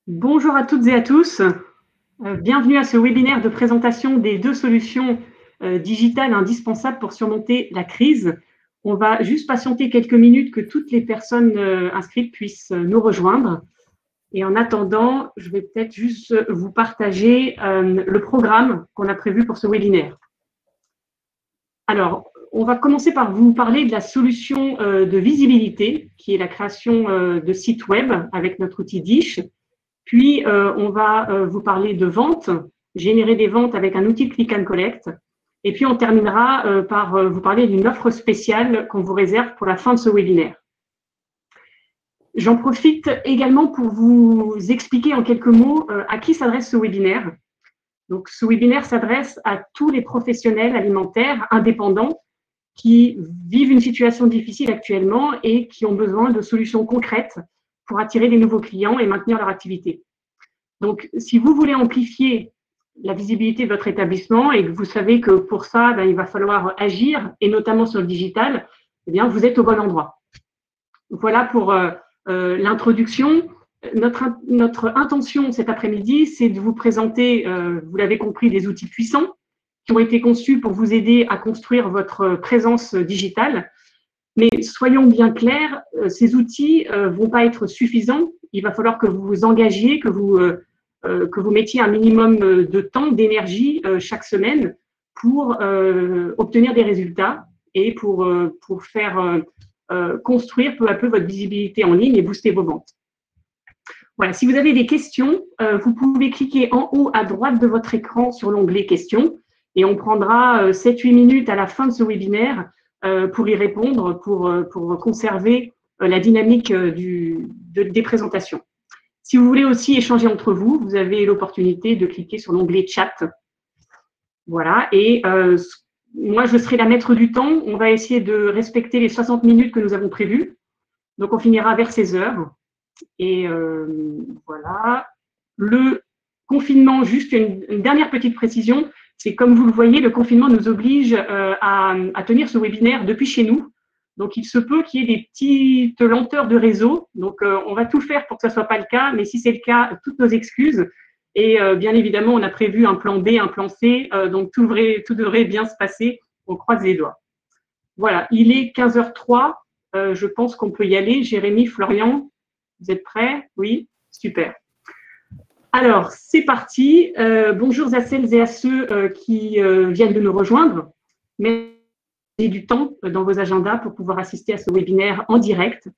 Bonjour à toutes et à tous. Bienvenue à ce webinaire de présentation des deux solutions digitales indispensables pour surmonter la crise. On va juste patienter quelques minutes que toutes les personnes inscrites puissent nous rejoindre. Et en attendant, je vais peut-être juste vous partager le programme qu'on a prévu pour ce webinaire. Alors, on va commencer par vous parler de la solution de visibilité, qui est la création de sites web avec notre outil Dish. Puis, on va vous parler de vente, générer des ventes avec un outil Click and Collect. Et puis, on terminera par vous parler d'une offre spéciale qu'on vous réserve pour la fin de ce webinaire. J'en profite également pour vous expliquer en quelques mots à qui s'adresse ce webinaire. Donc, ce webinaire s'adresse à tous les professionnels alimentaires indépendants qui vivent une situation difficile actuellement et qui ont besoin de solutions concrètes pour attirer des nouveaux clients et maintenir leur activité. Donc, si vous voulez amplifier la visibilité de votre établissement et que vous savez que pour ça, il va falloir agir, et notamment sur le digital, eh bien, vous êtes au bon endroit. Voilà pour l'introduction. Notre intention cet après-midi, c'est de vous présenter, vous l'avez compris, des outils puissants qui ont été conçus pour vous aider à construire votre présence digitale. Mais soyons bien clairs, ces outils ne vont pas être suffisants. Il va falloir que vous vous engagiez, que vous mettiez un minimum de temps, d'énergie chaque semaine pour obtenir des résultats et pour faire construire peu à peu votre visibilité en ligne et booster vos ventes. Voilà, si vous avez des questions, vous pouvez cliquer en haut à droite de votre écran sur l'onglet questions et on prendra 7-8 minutes à la fin de ce webinaire pour y répondre, pour conserver la dynamique des présentations. Si vous voulez aussi échanger entre vous, vous avez l'opportunité de cliquer sur l'onglet chat. Voilà, et moi je serai la maître du temps. On va essayer de respecter les 60 minutes que nous avons prévues. Donc on finira vers 16 heures. Et voilà. Le confinement, juste une dernière petite précision, c'est comme vous le voyez, le confinement nous oblige à tenir ce webinaire depuis chez nous. Donc, il se peut qu'il y ait des petites lenteurs de réseau. Donc, on va tout faire pour que ce ne soit pas le cas. Mais si c'est le cas, toutes nos excuses. Et bien évidemment, on a prévu un plan B, un plan C. Donc, tout devrait bien se passer. On croise les doigts. Voilà, il est 15h03. Je pense qu'on peut y aller. Jérémy, Florian, vous êtes prêts? Oui, super. Alors, c'est parti. Bonjour à celles et à ceux qui viennent de nous rejoindre. Merci du temps dans vos agendas pour pouvoir assister à ce webinaire en direct.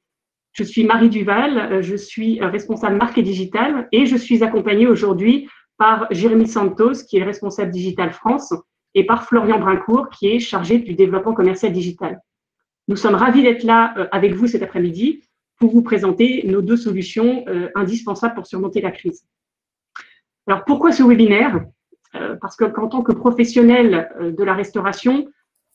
Je suis Marie Duval, je suis responsable marque et digital et je suis accompagnée aujourd'hui par Jérémy Santos, qui est responsable digital France, et par Florian Brincourt, qui est chargé du développement commercial digital. Nous sommes ravis d'être là avec vous cet après-midi pour vous présenter nos deux solutions indispensables pour surmonter la crise. Alors, pourquoi ce webinaire? Parce qu'en tant que professionnels de la restauration,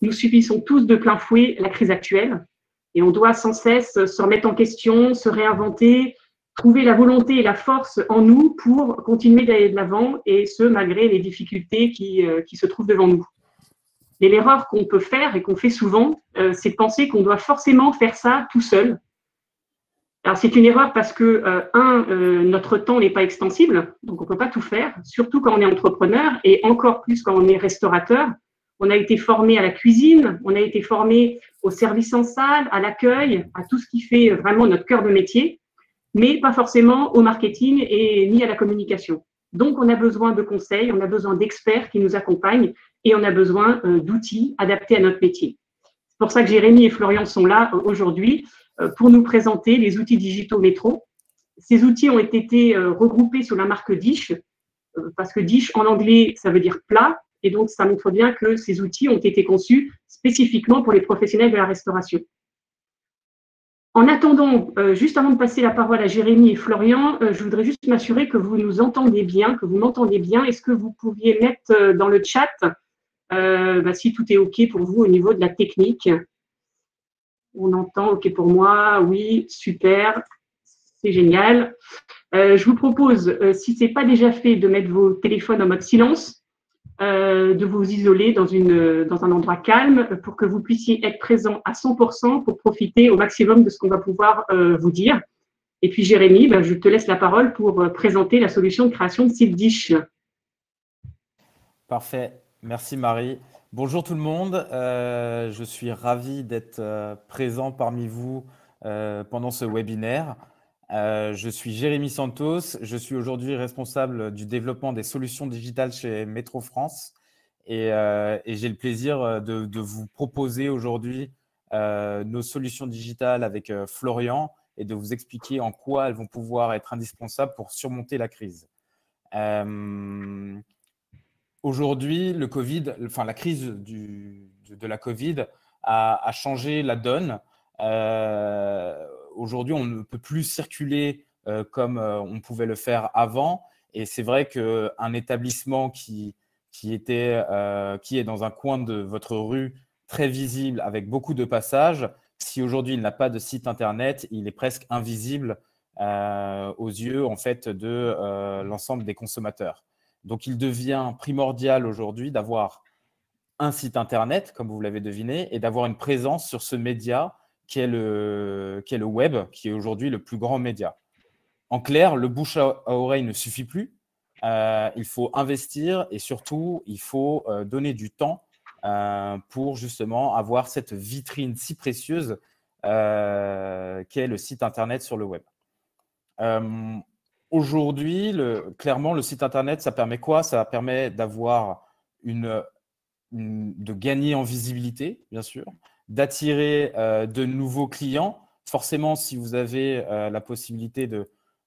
nous subissons tous de plein fouet la crise actuelle et on doit sans cesse se remettre en question, se réinventer, trouver la volonté et la force en nous pour continuer d'aller de l'avant et ce, malgré les difficultés qui se trouvent devant nous. Et l'erreur qu'on peut faire et qu'on fait souvent, c'est de penser qu'on doit forcément faire ça tout seul. Alors, c'est une erreur parce que, notre temps n'est pas extensible, donc on ne peut pas tout faire, surtout quand on est entrepreneur et encore plus quand on est restaurateur. On a été formé à la cuisine, on a été formé au service en salle, à l'accueil, à tout ce qui fait vraiment notre cœur de métier, mais pas forcément au marketing et ni à la communication. Donc, on a besoin de conseils, on a besoin d'experts qui nous accompagnent et on a besoin d'outils adaptés à notre métier. C'est pour ça que Jérémy et Florian sont là aujourd'hui pour nous présenter les outils digitaux Métro. Ces outils ont été regroupés sous la marque Dish, parce que Dish en anglais, ça veut dire plat, et donc ça montre bien que ces outils ont été conçus spécifiquement pour les professionnels de la restauration. En attendant, juste avant de passer la parole à Jérémy et Florian, je voudrais juste m'assurer que vous nous entendez bien, que vous m'entendez bien. Est-ce que vous pouviez mettre dans le chat si tout est OK pour vous au niveau de la technique? On entend OK pour moi, oui, super, c'est génial. Je vous propose, si ce n'est pas déjà fait, de mettre vos téléphones en mode silence, de vous isoler dans un endroit calme pour que vous puissiez être présent à 100% pour profiter au maximum de ce qu'on va pouvoir vous dire. Et puis Jérémy, je te laisse la parole pour présenter la solution de création de site Dish. Parfait, merci Marie. Bonjour tout le monde, je suis ravi d'être présent parmi vous pendant ce webinaire. Je suis Jérémy Santos, je suis aujourd'hui responsable du développement des solutions digitales chez Métro France et j'ai le plaisir de vous proposer aujourd'hui nos solutions digitales avec Florian et de vous expliquer en quoi elles vont pouvoir être indispensables pour surmonter la crise. Aujourd'hui, le Covid, enfin la crise de la Covid a changé la donne. Aujourd'hui, on ne peut plus circuler comme on pouvait le faire avant. Et c'est vrai qu'un établissement qui est dans un coin de votre rue très visible avec beaucoup de passages, si aujourd'hui il n'a pas de site internet, il est presque invisible aux yeux en fait de l'ensemble des consommateurs. Donc, il devient primordial aujourd'hui d'avoir un site internet, comme vous l'avez deviné, et d'avoir une présence sur ce média qui est le web, qui est aujourd'hui le plus grand média. En clair, le bouche à oreille ne suffit plus. Il faut investir et surtout, il faut donner du temps pour justement avoir cette vitrine si précieuse qu'est le site internet sur le web. Aujourd'hui, clairement, le site internet, ça permet quoi? Ça permet d'avoir de gagner en visibilité, bien sûr, d'attirer de nouveaux clients. Forcément, si vous avez la possibilité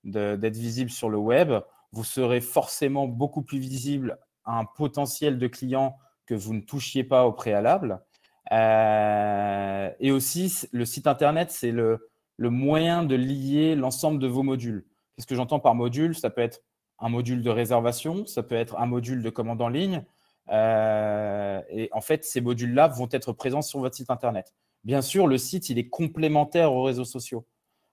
d'être visible sur le web, vous serez forcément beaucoup plus visible à un potentiel de clients que vous ne touchiez pas au préalable. Et aussi, le site internet, c'est le moyen de lier l'ensemble de vos modules. Qu'est-ce que j'entends par module? Ça peut être un module de réservation, ça peut être un module de commande en ligne. Et en fait, ces modules-là vont être présents sur votre site internet. Bien sûr, le site, il est complémentaire aux réseaux sociaux.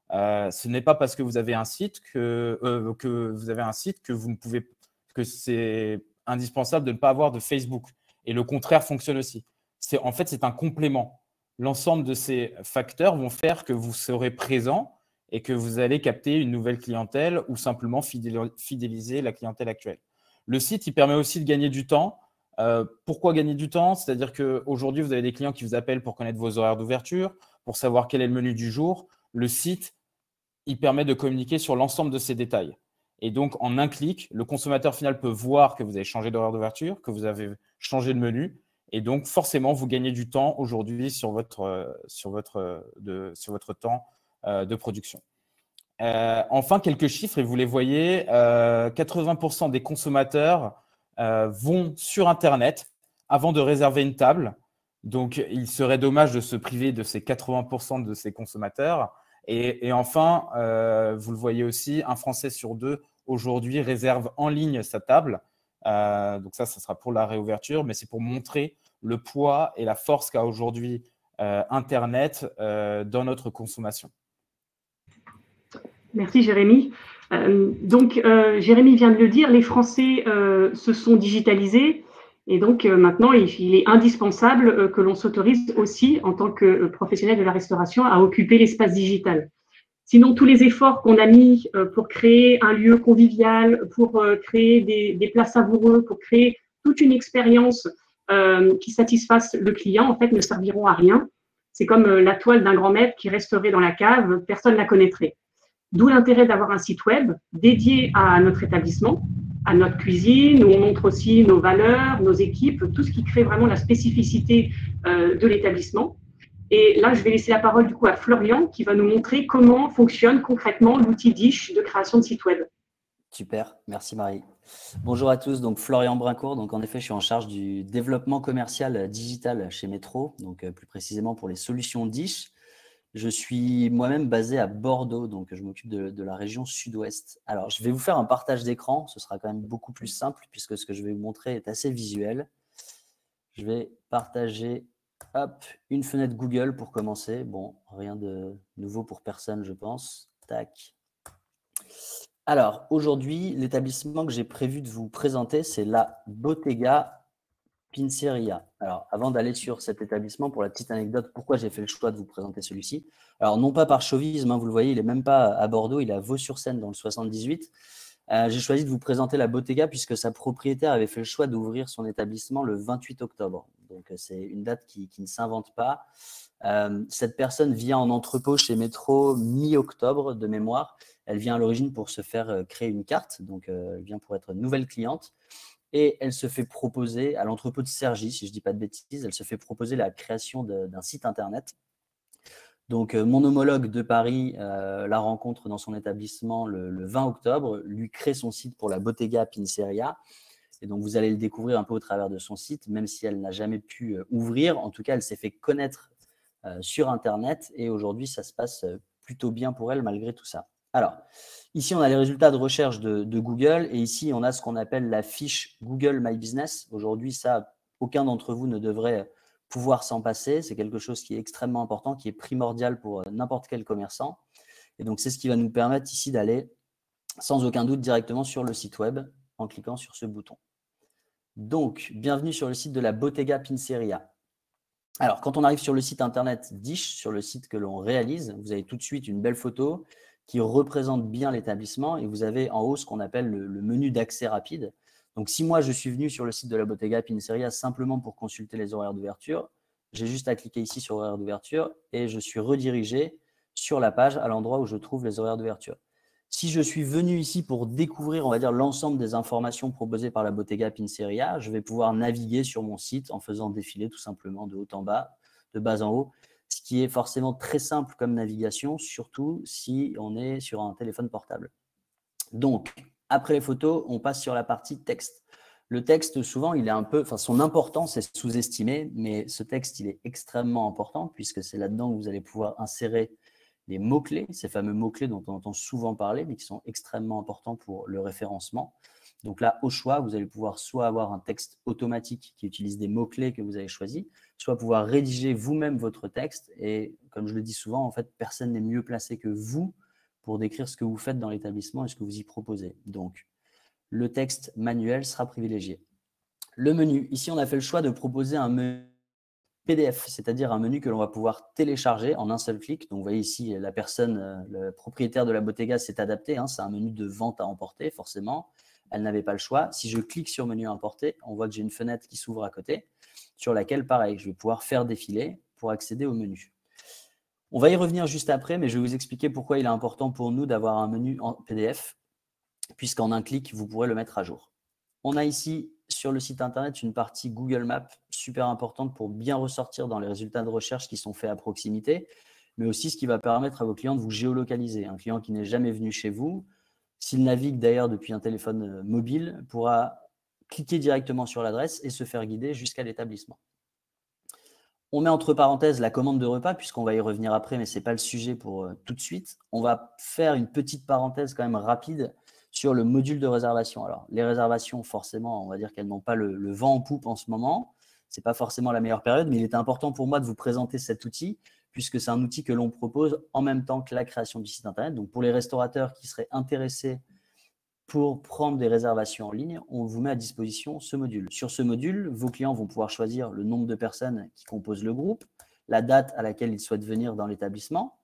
Ce n'est pas parce que vous avez un site que vous ne pouvez, que c'est indispensable de ne pas avoir de Facebook. Et le contraire fonctionne aussi. En fait, c'est un complément. L'ensemble de ces facteurs vont faire que vous serez présent et que vous allez capter une nouvelle clientèle ou simplement fidéliser la clientèle actuelle. Le site, il permet aussi de gagner du temps. Pourquoi gagner du temps? C'est-à-dire qu'aujourd'hui, vous avez des clients qui vous appellent pour connaître vos horaires d'ouverture, pour savoir quel est le menu du jour. Le site, il permet de communiquer sur l'ensemble de ces détails. Et donc, en un clic, le consommateur final peut voir que vous avez changé d'horaire d'ouverture, que vous avez changé de menu. Et donc, forcément, vous gagnez du temps aujourd'hui sur votre temps de production. Enfin, quelques chiffres, et vous les voyez, 80% des consommateurs vont sur Internet avant de réserver une table. Donc, il serait dommage de se priver de ces 80% de ces consommateurs. Et enfin, vous le voyez aussi, un Français sur deux aujourd'hui réserve en ligne sa table. Donc ça sera pour la réouverture, mais c'est pour montrer le poids et la force qu'a aujourd'hui Internet dans notre consommation. Merci Jérémy. Jérémy vient de le dire, les Français se sont digitalisés et donc maintenant il est indispensable que l'on s'autorise aussi en tant que professionnel de la restauration à occuper l'espace digital. Sinon, tous les efforts qu'on a mis pour créer un lieu convivial, pour créer des plats savoureux, pour créer toute une expérience qui satisfasse le client, en fait, ne serviront à rien. C'est comme la toile d'un grand maître qui resterait dans la cave, personne ne la connaîtrait. D'où l'intérêt d'avoir un site web dédié à notre établissement, à notre cuisine, où on montre aussi nos valeurs, nos équipes, tout ce qui crée vraiment la spécificité de l'établissement. Et là, je vais laisser la parole du coup à Florian qui va nous montrer comment fonctionne concrètement l'outil Dish de création de site web. Super, merci Marie. Bonjour à tous, donc Florian Brincourt. Donc en effet, je suis en charge du développement commercial digital chez Métro, donc plus précisément pour les solutions Dish. Je suis moi-même basé à Bordeaux, donc je m'occupe de la région sud-ouest. Alors, je vais vous faire un partage d'écran, ce sera quand même beaucoup plus simple puisque ce que je vais vous montrer est assez visuel. Je vais partager une fenêtre Google pour commencer. Bon, rien de nouveau pour personne, je pense. Tac. Alors, aujourd'hui, l'établissement que j'ai prévu de vous présenter, c'est la Bottega Pinceria. Alors, avant d'aller sur cet établissement, pour la petite anecdote, pourquoi j'ai fait le choix de vous présenter celui-ci? Alors, non pas par chauvinisme, hein, vous le voyez, il n'est même pas à Bordeaux, il est à Vaux-sur-Seine dans le 78. J'ai choisi de vous présenter la Bottega puisque sa propriétaire avait fait le choix d'ouvrir son établissement le 28 octobre. Donc, c'est une date qui ne s'invente pas. Cette personne vient en entrepôt chez Métro mi-octobre de mémoire. Elle vient à l'origine pour se faire créer une carte, donc elle vient pour être nouvelle cliente. Et elle se fait proposer à l'entrepôt de Cergy, si je ne dis pas de bêtises, elle se fait proposer la création d'un site internet. Donc, mon homologue de Paris la rencontre dans son établissement le 20 octobre, lui crée son site pour la Bottega Pinceria. Et donc, vous allez le découvrir un peu au travers de son site, même si elle n'a jamais pu ouvrir. En tout cas, elle s'est fait connaître sur Internet et aujourd'hui, ça se passe plutôt bien pour elle malgré tout ça. Alors, ici, on a les résultats de recherche de Google et ici, on a ce qu'on appelle la fiche Google My Business. Aujourd'hui, ça, aucun d'entre vous ne devrait pouvoir s'en passer. C'est quelque chose qui est extrêmement important, qui est primordial pour n'importe quel commerçant. Et donc, c'est ce qui va nous permettre ici d'aller sans aucun doute directement sur le site web en cliquant sur ce bouton. Donc, bienvenue sur le site de la Bottega Pinceria. Alors, quand on arrive sur le site internet Dish, sur le site que l'on réalise, vous avez tout de suite une belle photo qui représente bien l'établissement et vous avez en haut ce qu'on appelle le menu d'accès rapide. Donc, si moi, je suis venu sur le site de la Bottega Pinceria simplement pour consulter les horaires d'ouverture, j'ai juste à cliquer ici sur horaires d'ouverture et je suis redirigé sur la page à l'endroit où je trouve les horaires d'ouverture. Si je suis venu ici pour découvrir, on va dire, l'ensemble des informations proposées par la Bottega Pinceria, je vais pouvoir naviguer sur mon site en faisant défiler tout simplement de haut en bas, de bas en haut, ce qui est forcément très simple comme navigation, surtout si on est sur un téléphone portable. Donc, après les photos, on passe sur la partie texte. Le texte, souvent, il est un peu, enfin, son importance est sous-estimée, mais ce texte, il est extrêmement important puisque c'est là-dedans que vous allez pouvoir insérer les mots-clés, ces fameux mots-clés dont on entend souvent parler, mais qui sont extrêmement importants pour le référencement. Donc là, au choix, vous allez pouvoir soit avoir un texte automatique qui utilise des mots-clés que vous avez choisis, soit pouvoir rédiger vous-même votre texte. Et comme je le dis souvent, en fait, personne n'est mieux placé que vous pour décrire ce que vous faites dans l'établissement et ce que vous y proposez. Donc, le texte manuel sera privilégié. Le menu. Ici, on a fait le choix de proposer un menu PDF, c'est-à-dire un menu que l'on va pouvoir télécharger en un seul clic. Donc, vous voyez ici, la personne, le propriétaire de la Bottega s'est adapté. Hein, c'est un menu de vente à emporter, forcément. Elle n'avait pas le choix. Si je clique sur menu à emporter, on voit que j'ai une fenêtre qui s'ouvre à côté, sur laquelle, pareil, je vais pouvoir faire défiler pour accéder au menu. On va y revenir juste après, mais je vais vous expliquer pourquoi il est important pour nous d'avoir un menu en PDF, puisqu'en un clic, vous pourrez le mettre à jour. On a ici sur le site internet une partie Google Maps super importante pour bien ressortir dans les résultats de recherche qui sont faits à proximité, mais aussi ce qui va permettre à vos clients de vous géolocaliser. Un client qui n'est jamais venu chez vous, s'il navigue d'ailleurs depuis un téléphone mobile, pourra cliquer directement sur l'adresse et se faire guider jusqu'à l'établissement. On met entre parenthèses la commande de repas, puisqu'on va y revenir après, mais ce n'est pas le sujet pour tout de suite. On va faire une petite parenthèse quand même rapide sur le module de réservation. Alors, les réservations, forcément, on va dire qu'elles n'ont pas le vent en poupe en ce moment. Ce n'est pas forcément la meilleure période, mais il était important pour moi de vous présenter cet outil, puisque c'est un outil que l'on propose en même temps que la création du site internet. Donc, pour les restaurateurs qui seraient intéressés pour prendre des réservations en ligne, on vous met à disposition ce module. Sur ce module, vos clients vont pouvoir choisir le nombre de personnes qui composent le groupe, la date à laquelle ils souhaitent venir dans l'établissement,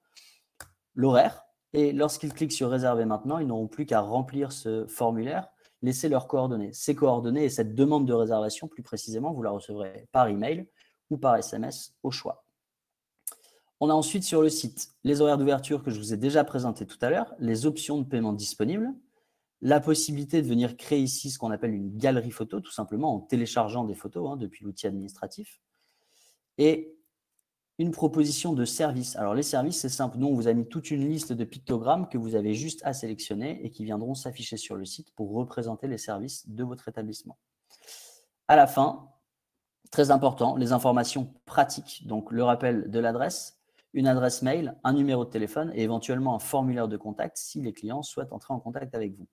l'horaire, et lorsqu'ils cliquent sur « Réserver maintenant », ils n'auront plus qu'à remplir ce formulaire, laisser leurs coordonnées. Ces coordonnées et cette demande de réservation, plus précisément, vous la recevrez par email ou par SMS au choix. On a ensuite sur le site les horaires d'ouverture que je vous ai déjà présentés tout à l'heure, les options de paiement disponibles, la possibilité de venir créer ici ce qu'on appelle une galerie photo, tout simplement en téléchargeant des photos depuis l'outil administratif, et une proposition de services. Alors, les services, c'est simple. Nous, on vous a mis toute une liste de pictogrammes que vous avez juste à sélectionner et qui viendront s'afficher sur le site pour représenter les services de votre établissement. À la fin, très important, les informations pratiques. Donc, le rappel de l'adresse, une adresse mail, un numéro de téléphone et éventuellement un formulaire de contact si les clients souhaitent entrer en contact avec vous.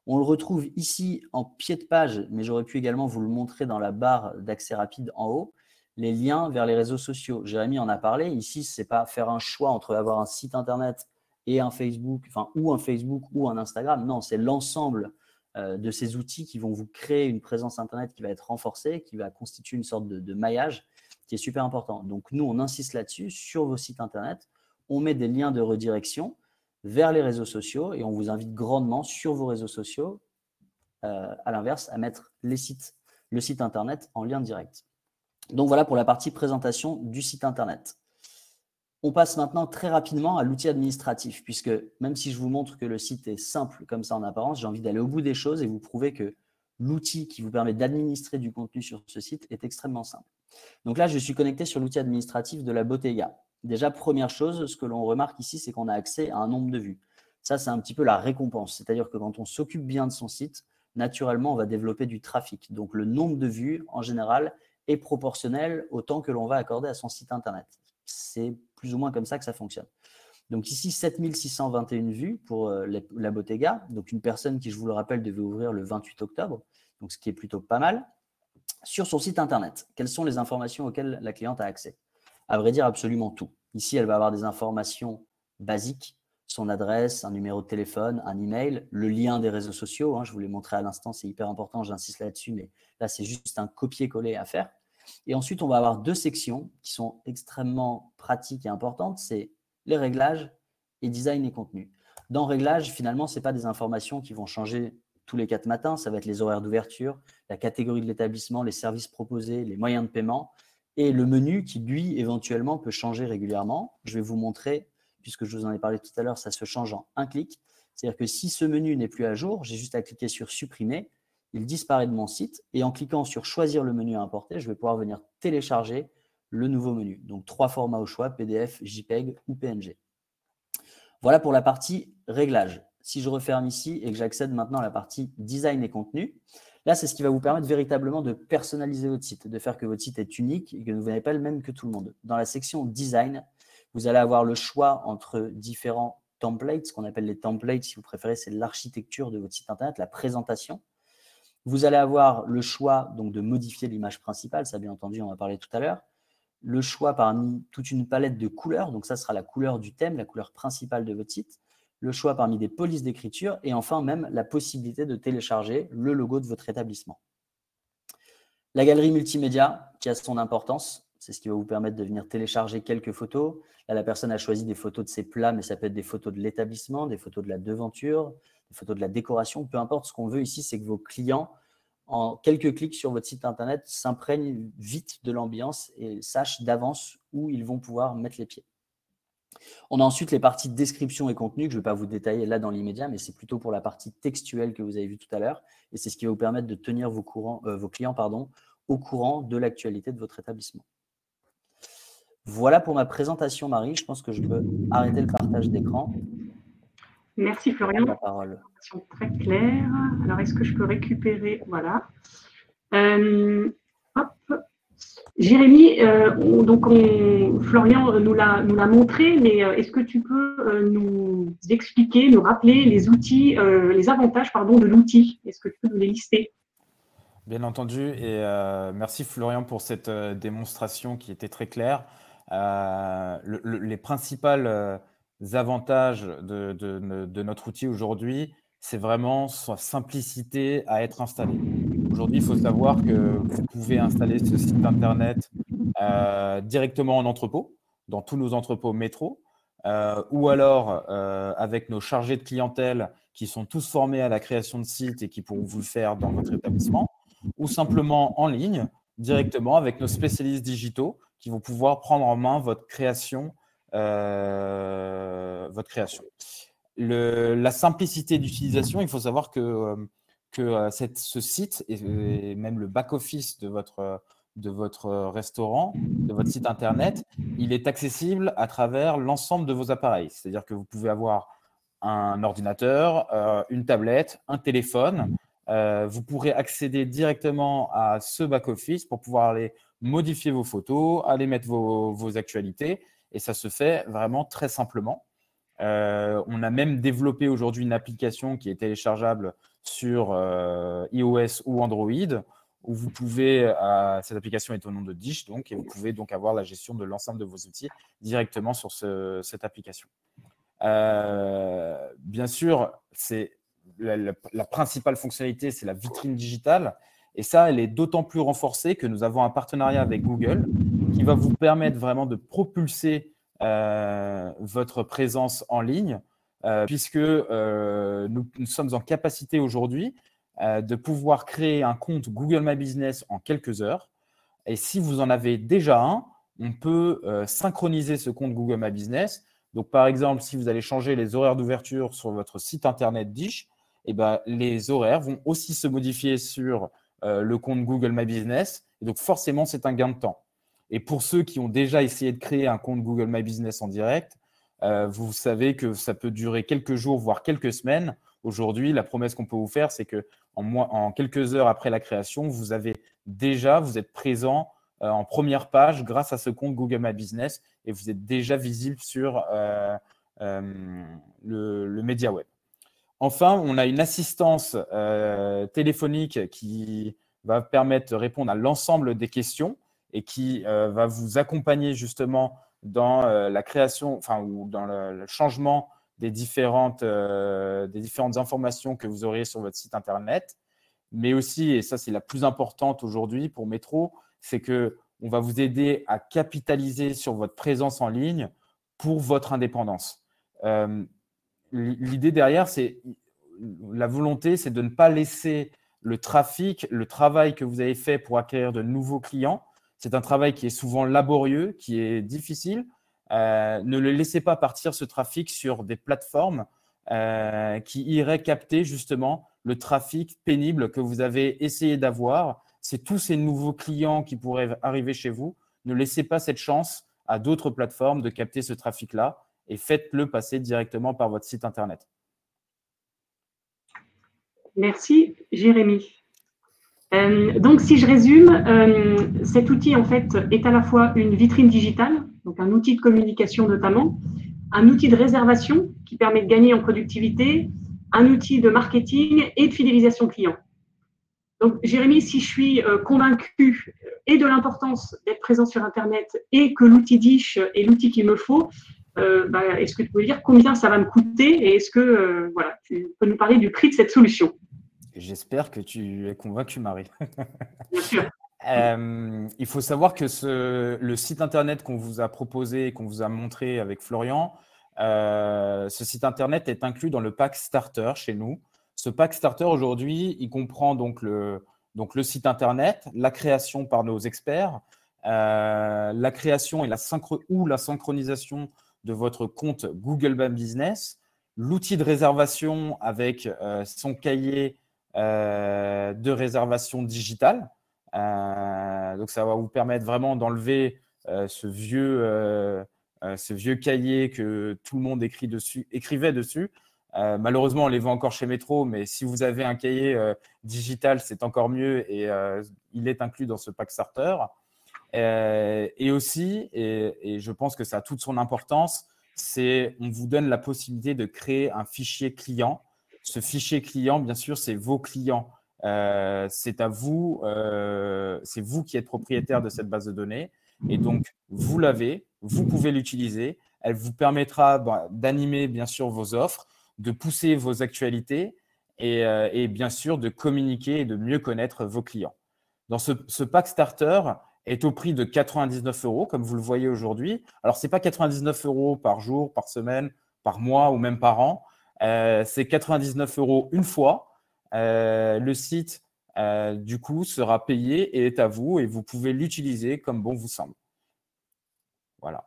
On le retrouve ici en pied de page, mais j'aurais pu également vous le montrer dans la barre d'accès rapide en haut, les liens vers les réseaux sociaux. Jérémy en a parlé. Ici, ce n'est pas faire un choix entre avoir un site internet et un Facebook, ou un Facebook ou un Instagram. Non, c'est l'ensemble de ces outils qui vont vous créer une présence Internet qui va être renforcée, qui va constituer une sorte de maillage qui est super important. Donc, nous, on insiste là-dessus sur vos sites Internet. On met des liens de redirection vers les réseaux sociaux et on vous invite grandement sur vos réseaux sociaux, à l'inverse, à mettre le site Internet en lien direct. Donc, voilà pour la partie présentation du site Internet. On passe maintenant très rapidement à l'outil administratif, puisque même si je vous montre que le site est simple comme ça en apparence, j'ai envie d'aller au bout des choses et vous prouver que l'outil qui vous permet d'administrer du contenu sur ce site est extrêmement simple. Donc là, je suis connecté sur l'outil administratif de la Bottega. Déjà, première chose, ce que l'on remarque ici, c'est qu'on a accès à un nombre de vues. Ça, c'est un petit peu la récompense. C'est-à-dire que quand on s'occupe bien de son site, naturellement, on va développer du trafic. Donc, le nombre de vues, en général, est proportionnel au temps que l'on va accorder à son site Internet. C'est plus ou moins comme ça que ça fonctionne. Donc ici, 7621 vues pour la Bottega. Donc une personne qui, je vous le rappelle, devait ouvrir le 28 octobre, donc ce qui est plutôt pas mal. Sur son site Internet, quelles sont les informations auxquelles la cliente a accès? À vrai dire, absolument tout. Ici, elle va avoir des informations basiques, son adresse, un numéro de téléphone, un email, le lien des réseaux sociaux. Je vous l'ai montré à l'instant, c'est hyper important, j'insiste là-dessus, mais là, c'est juste un copier-coller à faire. Et ensuite, on va avoir deux sections qui sont extrêmement pratiques et importantes, c'est les réglages et design et contenu. Dans réglages, finalement, ce n'est pas des informations qui vont changer tous les 4 matins, ça va être les horaires d'ouverture, la catégorie de l'établissement, les services proposés, les moyens de paiement et le menu qui, lui, éventuellement, peut changer régulièrement. Je vais vous montrer, puisque je vous en ai parlé tout à l'heure, ça se change en un clic. C'est-à-dire que si ce menu n'est plus à jour, j'ai juste à cliquer sur « Supprimer ». Il disparaît de mon site et en cliquant sur « Choisir le menu à importer », je vais pouvoir venir télécharger le nouveau menu. Donc, 3 formats au choix, PDF, JPEG ou PNG. Voilà pour la partie réglage. Si je referme ici et que j'accède maintenant à la partie design et contenu, là, c'est ce qui va vous permettre véritablement de personnaliser votre site, de faire que votre site est unique et que vous n'avez pas le même que tout le monde. Dans la section design, vous allez avoir le choix entre différents templates. Ce qu'on appelle les templates, si vous préférez, c'est l'architecture de votre site Internet, la présentation. Vous allez avoir le choix donc, de modifier l'image principale, ça bien entendu, on en a parlé tout à l'heure. Le choix parmi toute une palette de couleurs, donc ça sera la couleur du thème, la couleur principale de votre site. Le choix parmi des polices d'écriture et enfin même la possibilité de télécharger le logo de votre établissement. La galerie multimédia qui a son importance, c'est ce qui va vous permettre de venir télécharger quelques photos. Là, la personne a choisi des photos de ses plats, mais ça peut être des photos de l'établissement, des photos de la devanture, des photos de la décoration, peu importe. Ce qu'on veut ici, c'est que vos clients, en quelques clics sur votre site Internet, s'imprègnent vite de l'ambiance et sachent d'avance où ils vont pouvoir mettre les pieds. On a ensuite les parties description et contenu que je ne vais pas vous détailler là dans l'immédiat, mais c'est plutôt pour la partie textuelle que vous avez vue tout à l'heure. Et c'est ce qui va vous permettre de tenir vos clients au courant de l'actualité de votre établissement. Voilà pour ma présentation, Marie. Je pense que je peux arrêter le partage d'écran. Merci Florian. La parole. Très claire. Alors, est-ce que je peux récupérer? Voilà. Hop. Jérémy, Florian nous l'a montré, mais est-ce que tu peux nous expliquer, nous rappeler les outils, les avantages de l'outil? Est-ce que tu peux nous les lister? Bien entendu, et merci Florian pour cette démonstration qui était très claire. Les principaux avantages de notre outil aujourd'hui, c'est vraiment sa simplicité à être installé. Aujourd'hui, il faut savoir que vous pouvez installer ce site Internet directement en entrepôt, dans tous nos entrepôts métro, ou alors avec nos chargés de clientèle qui sont tous formés à la création de sites et qui pourront vous le faire dans votre établissement, ou simplement en ligne, directement avec nos spécialistes digitaux qui vont pouvoir prendre en main votre création. La simplicité d'utilisation, il faut savoir que ce site et même le back-office de votre restaurant, de votre site Internet, il est accessible à travers l'ensemble de vos appareils. C'est-à-dire que vous pouvez avoir un ordinateur, une tablette, un téléphone. Vous pourrez accéder directement à ce back-office pour pouvoir aller modifier vos photos, aller mettre vos actualités. Et ça se fait vraiment très simplement. On a même développé aujourd'hui une application qui est téléchargeable sur iOS ou Android, où vous pouvez, cette application est au nom de Dish, donc, et vous pouvez donc avoir la gestion de l'ensemble de vos outils directement sur cette application. Bien sûr, c'est la principale fonctionnalité, c'est la vitrine digitale. Et ça, elle est d'autant plus renforcée que nous avons un partenariat avec Google qui va vous permettre vraiment de propulser votre présence en ligne, puisque nous sommes en capacité aujourd'hui de pouvoir créer un compte Google My Business en quelques heures. Et si vous en avez déjà un, on peut synchroniser ce compte Google My Business. Donc, par exemple, si vous allez changer les horaires d'ouverture sur votre site internet Dish, eh ben, les horaires vont aussi se modifier sur le compte Google My Business. Et donc, forcément, c'est un gain de temps. Et pour ceux qui ont déjà essayé de créer un compte Google My Business en direct, vous savez que ça peut durer quelques jours, voire quelques semaines. Aujourd'hui, la promesse qu'on peut vous faire, c'est qu'en quelques heures après la création, vous êtes présent en première page grâce à ce compte Google My Business et vous êtes déjà visible sur le média web. Enfin, on a une assistance téléphonique qui va permettre de répondre à l'ensemble des questions et qui va vous accompagner justement dans la création, ou dans le changement des différentes informations que vous aurez sur votre site internet. Mais aussi, et ça c'est la plus importante aujourd'hui pour Métro, c'est qu'on va vous aider à capitaliser sur votre présence en ligne pour votre indépendance. L'idée derrière, la volonté, c'est de ne pas laisser le travail que vous avez fait pour acquérir de nouveaux clients. C'est un travail qui est souvent laborieux, qui est difficile. Ne le laissez pas partir ce trafic sur des plateformes qui iraient capter justement le trafic pénible que vous avez essayé d'avoir. C'est tous ces nouveaux clients qui pourraient arriver chez vous. Ne laissez pas cette chance à d'autres plateformes de capter ce trafic-là et faites-le passer directement par votre site internet. Merci, Jérémy. Donc, si je résume, cet outil, en fait, est à la fois une vitrine digitale, donc un outil de communication notamment, un outil de réservation qui permet de gagner en productivité, un outil de marketing et de fidélisation client. Donc, Jérémy, si je suis convaincu et de l'importance d'être présent sur Internet et que l'outil Dish est l'outil qu'il me faut, est-ce que tu peux dire combien ça va me coûter et est-ce que tu peux nous parler du prix de cette solution? J'espère que tu es convaincu, Marie. Bien sûr. Il faut savoir que le site internet qu'on vous a proposé et qu'on vous a montré avec Florian, ce site internet est inclus dans le pack Starter chez nous. Ce pack Starter aujourd'hui, il comprend donc le site internet, la création par nos experts, la création et la synchronisation de votre compte Google My Business, l'outil de réservation avec son cahier de réservation digitale. Donc, ça va vous permettre vraiment d'enlever ce vieux cahier que tout le monde écrivait dessus. Malheureusement, on les vend encore chez Métro, mais si vous avez un cahier digital, c'est encore mieux et il est inclus dans ce pack starter. Et aussi, et je pense que ça a toute son importance, on vous donne la possibilité de créer un fichier client. Ce fichier client, bien sûr, c'est vos clients. C'est à vous, c'est vous qui êtes propriétaire de cette base de données. Et donc, vous l'avez, vous pouvez l'utiliser. Elle vous permettra d'animer, bien sûr, vos offres, de pousser vos actualités et bien sûr, de communiquer et de mieux connaître vos clients. Dans ce pack starter est au prix de 99 €, comme vous le voyez aujourd'hui. Alors, ce n'est pas 99 € par jour, par semaine, par mois ou même par an. C'est 99 € une fois. Le site, du coup, sera payé et est à vous et vous pouvez l'utiliser comme bon vous semble. Voilà.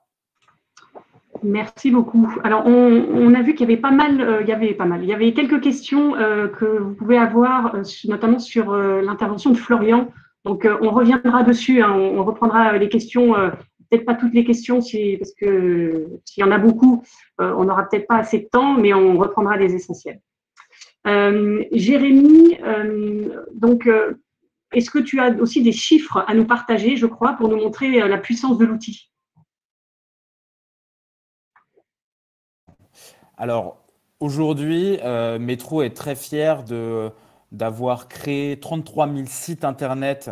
Merci beaucoup. Alors, on a vu qu'il y avait il y avait quelques questions que vous pouvez avoir, notamment sur l'intervention de Florian. Donc, on reviendra dessus, hein, on reprendra les questions, peut-être pas toutes les questions, parce que s'il y en a beaucoup, on n'aura peut-être pas assez de temps, mais on reprendra les essentiels. Jérémy, est-ce que tu as aussi des chiffres à nous partager, je crois, pour nous montrer la puissance de l'outil? Alors, aujourd'hui, Métro est très fier d'avoir créé 33 000 sites internet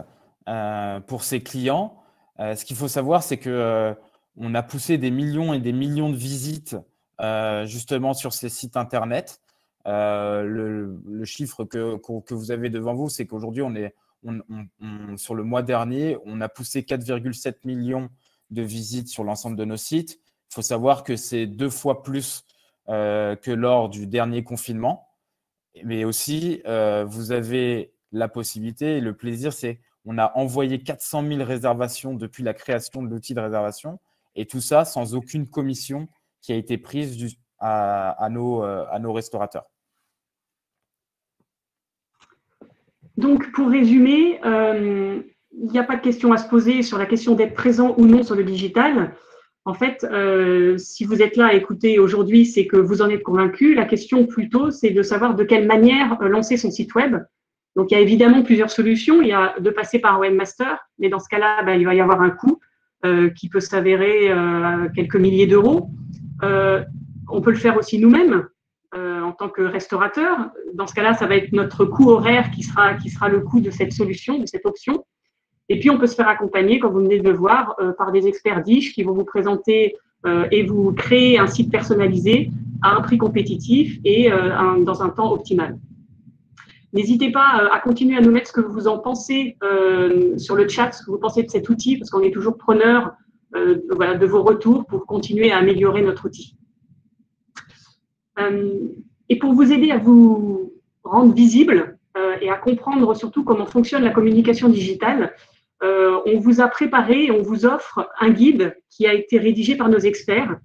pour ses clients. Ce qu'il faut savoir, c'est qu'on a poussé des millions et des millions de visites justement sur ces sites internet. Le chiffre que vous avez devant vous, c'est qu'aujourd'hui, sur le mois dernier, on a poussé 4,7 millions de visites sur l'ensemble de nos sites. Il faut savoir que c'est 2 fois plus que lors du dernier confinement. Mais aussi, vous avez la possibilité et le plaisir, c'est on a envoyé 400 000 réservations depuis la création de l'outil de réservation et tout ça sans aucune commission qui a été prise à nos restaurateurs. Donc, pour résumer, il n'y a pas de question à se poser sur la question d'être présent ou non sur le digital. En fait, si vous êtes là à écouter aujourd'hui, c'est que vous en êtes convaincu. La question plutôt, c'est de savoir de quelle manière lancer son site web. Donc, il y a évidemment plusieurs solutions. Il y a de passer par un webmaster, mais dans ce cas-là, il va y avoir un coût qui peut s'avérer quelques milliers d'euros. On peut le faire aussi nous-mêmes en tant que restaurateur. Dans ce cas-là, ça va être notre coût horaire qui sera le coût de cette solution, de cette option. Et puis, on peut se faire accompagner, comme vous venez de le voir, par des experts Dish qui vont vous présenter et vous créer un site personnalisé à un prix compétitif et dans un temps optimal. N'hésitez pas à continuer à nous mettre ce que vous en pensez sur le chat, ce que vous pensez de cet outil, parce qu'on est toujours preneur de vos retours pour continuer à améliorer notre outil. Et pour vous aider à vous rendre visible et à comprendre surtout comment fonctionne la communication digitale, on vous a préparé et on vous offre un guide qui a été rédigé par nos experts.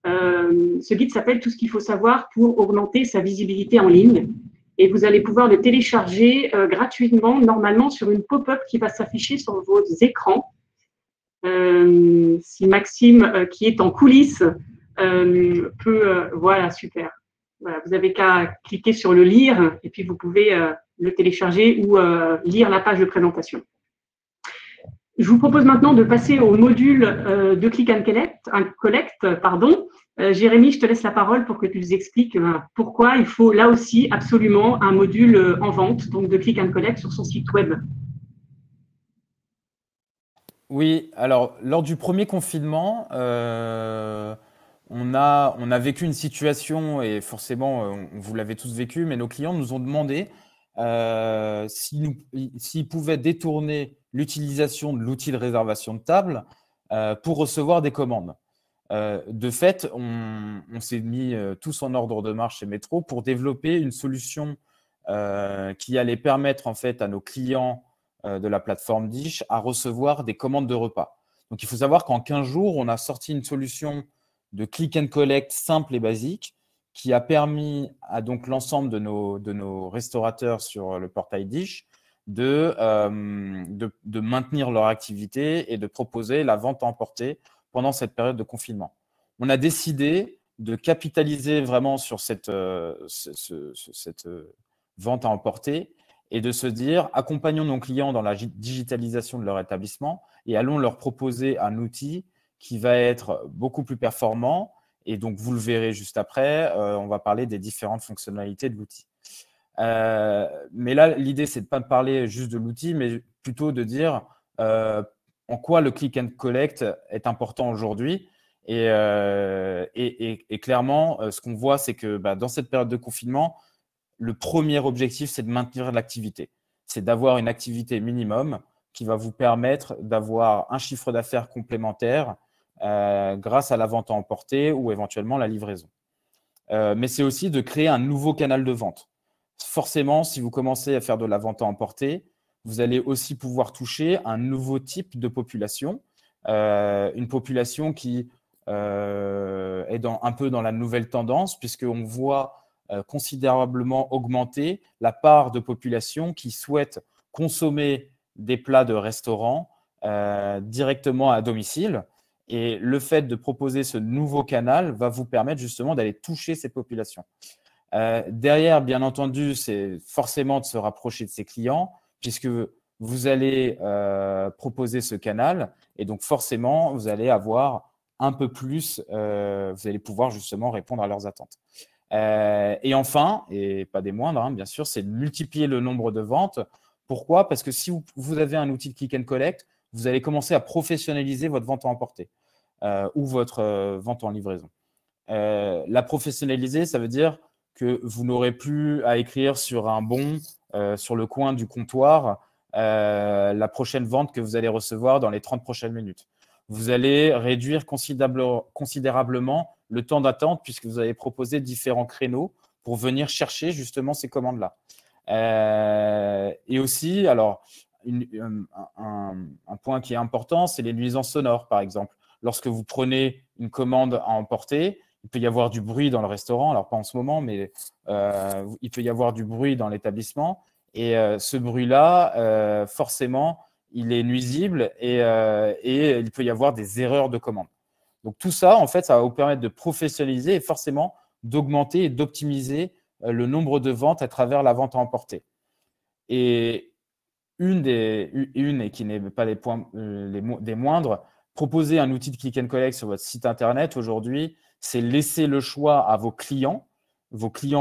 Ce guide s'appelle « Tout ce qu'il faut savoir pour augmenter sa visibilité en ligne ». Et vous allez pouvoir le télécharger gratuitement, normalement, sur une pop-up qui va s'afficher sur vos écrans. Si Maxime, qui est en coulisses, peut… voilà, super. Voilà, vous n'avez qu'à cliquer sur le « Lire » et puis vous pouvez le télécharger ou lire la page de présentation. Je vous propose maintenant de passer au module de Click and Collect. Jérémy, je te laisse la parole pour que tu nous expliques pourquoi il faut là aussi absolument un module en vente, donc de Click and Collect sur son site web. Oui, alors lors du premier confinement, on a vécu une situation et forcément, vous l'avez tous vécu, mais nos clients nous ont demandé s'ils pouvaient détourner l'utilisation de l'outil de réservation de table pour recevoir des commandes. De fait, on s'est mis tous en ordre de marche chez Métro pour développer une solution qui allait permettre en fait à nos clients de la plateforme Dish à recevoir des commandes de repas. Donc, il faut savoir qu'en 15 jours, on a sorti une solution de Click and Collect simple et basique qui a permis à donc l'ensemble de nos restaurateurs sur le portail Dish de maintenir leur activité et de proposer la vente à emporter pendant cette période de confinement. On a décidé de capitaliser vraiment sur cette vente à emporter et de se dire accompagnons nos clients dans la digitalisation de leur établissement et allons leur proposer un outil qui va être beaucoup plus performant. Et donc, vous le verrez juste après, on va parler des différentes fonctionnalités de l'outil. Mais là, l'idée, c'est de ne pas parler juste de l'outil, mais plutôt de dire en quoi le Click and Collect est important aujourd'hui. Et clairement, ce qu'on voit, c'est que dans cette période de confinement, le premier objectif, c'est de maintenir l'activité. C'est d'avoir une activité minimum qui va vous permettre d'avoir un chiffre d'affaires complémentaire grâce à la vente à emporter ou éventuellement la livraison. Mais c'est aussi de créer un nouveau canal de vente. Forcément, si vous commencez à faire de la vente à emporter, vous allez aussi pouvoir toucher un nouveau type de population, une population qui est un peu dans la nouvelle tendance, puisqu'on voit considérablement augmenter la part de population qui souhaite consommer des plats de restaurant directement à domicile. Et le fait de proposer ce nouveau canal va vous permettre justement d'aller toucher ces populations. Derrière, bien entendu, c'est forcément de se rapprocher de ses clients puisque vous allez proposer ce canal et donc forcément, vous allez avoir un peu plus, vous allez pouvoir justement répondre à leurs attentes. Et enfin, et pas des moindres, bien sûr, c'est de multiplier le nombre de ventes. Pourquoi? Parce que si vous avez un outil de Click and Collect, vous allez commencer à professionnaliser votre vente à emporter ou votre vente en livraison. La professionnaliser, ça veut dire que vous n'aurez plus à écrire sur un bon sur le coin du comptoir la prochaine vente que vous allez recevoir dans les 30 prochaines minutes. Vous allez réduire considérablement le temps d'attente puisque vous allez proposer différents créneaux pour venir chercher justement ces commandes-là. Et aussi, alors, un point qui est important, c'est les nuisances sonores, par exemple. Lorsque vous prenez une commande à emporter, il peut y avoir du bruit dans le restaurant, alors pas en ce moment, mais il peut y avoir du bruit dans l'établissement. Et ce bruit-là, forcément, il est nuisible et il peut y avoir des erreurs de commande. Donc tout ça, en fait, ça va vous permettre de professionnaliser et forcément d'augmenter et d'optimiser le nombre de ventes à travers la vente à emporter. Et et qui n'est pas des moindres, proposer un outil de click and collect sur votre site internet aujourd'hui, c'est laisser le choix à vos clients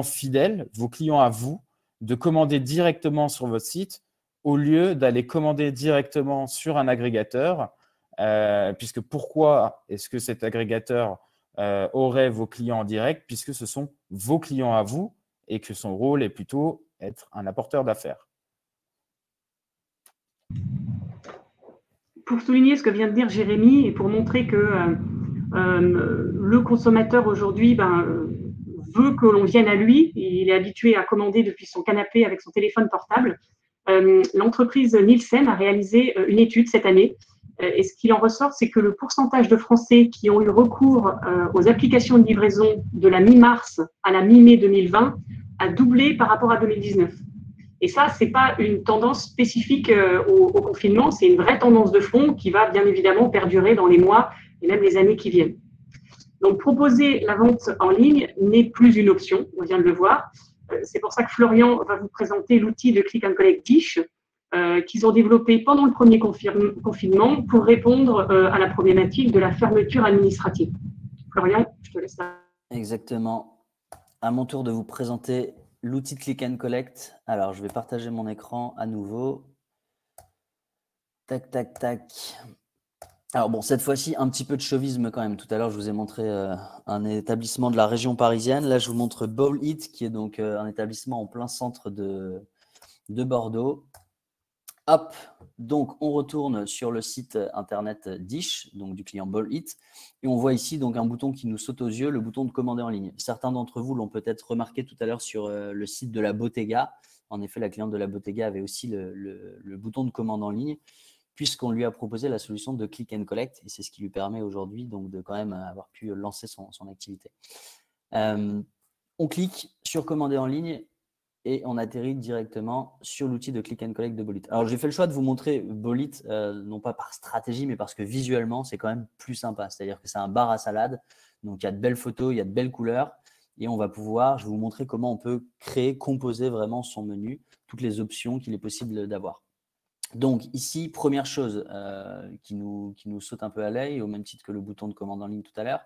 fidèles, vos clients à vous, de commander directement sur votre site au lieu d'aller commander directement sur un agrégateur. Puisque pourquoi est-ce que cet agrégateur aurait vos clients en direct, puisque ce sont vos clients à vous et que son rôle est plutôt être un apporteur d'affaires. Pour souligner ce que vient de dire Jérémy et pour montrer que le consommateur aujourd'hui veut que l'on vienne à lui, il est habitué à commander depuis son canapé avec son téléphone portable, l'entreprise Nielsen a réalisé une étude cette année. Et ce qu'il en ressort, c'est que le pourcentage de Français qui ont eu recours aux applications de livraison de la mi-mars à la mi-mai 2020 a doublé par rapport à 2019. Et ça, ce n'est pas une tendance spécifique au confinement, c'est une vraie tendance de fond qui va bien évidemment perdurer dans les mois et même les années qui viennent. Donc, proposer la vente en ligne n'est plus une option, on vient de le voir. C'est pour ça que Florian va vous présenter l'outil de Click and Collect Dish qu'ils ont développé pendant le premier confinement pour répondre à la problématique de la fermeture administrative. Florian, je te laisse la… Exactement. À mon tour de vous présenter l'outil de Click and Collect. Alors, je vais partager mon écran à nouveau. Tac, tac, tac. Alors bon, cette fois-ci, un petit peu de chauvisme quand même. Tout à l'heure, je vous ai montré un établissement de la région parisienne. Là, je vous montre Bowl Eat, qui est donc un établissement en plein centre de Bordeaux. Hop, donc on retourne sur le site internet Dish, donc du client Bowl Eat, et on voit ici donc un bouton qui nous saute aux yeux, le bouton de commander en ligne. Certains d'entre vous l'ont peut-être remarqué tout à l'heure sur le site de la Bottega. En effet, la cliente de la Bottega avait aussi le bouton de commande en ligne, puisqu'on lui a proposé la solution de Click and Collect, et c'est ce qui lui permet aujourd'hui donc de quand même avoir pu lancer son activité. On clique sur commander en ligne et on atterrit directement sur l'outil de Click and Collect de Bolit. Alors, j'ai fait le choix de vous montrer Bolit, non pas par stratégie, mais parce que visuellement, c'est quand même plus sympa. C'est-à-dire que c'est un bar à salade, donc il y a de belles photos, il y a de belles couleurs, et on va pouvoir, je vais vous montrer comment on peut créer, composer vraiment son menu, toutes les options qu'il est possible d'avoir. Donc ici, première chose qui nous saute un peu à l'œil, au même titre que le bouton de commande en ligne tout à l'heure,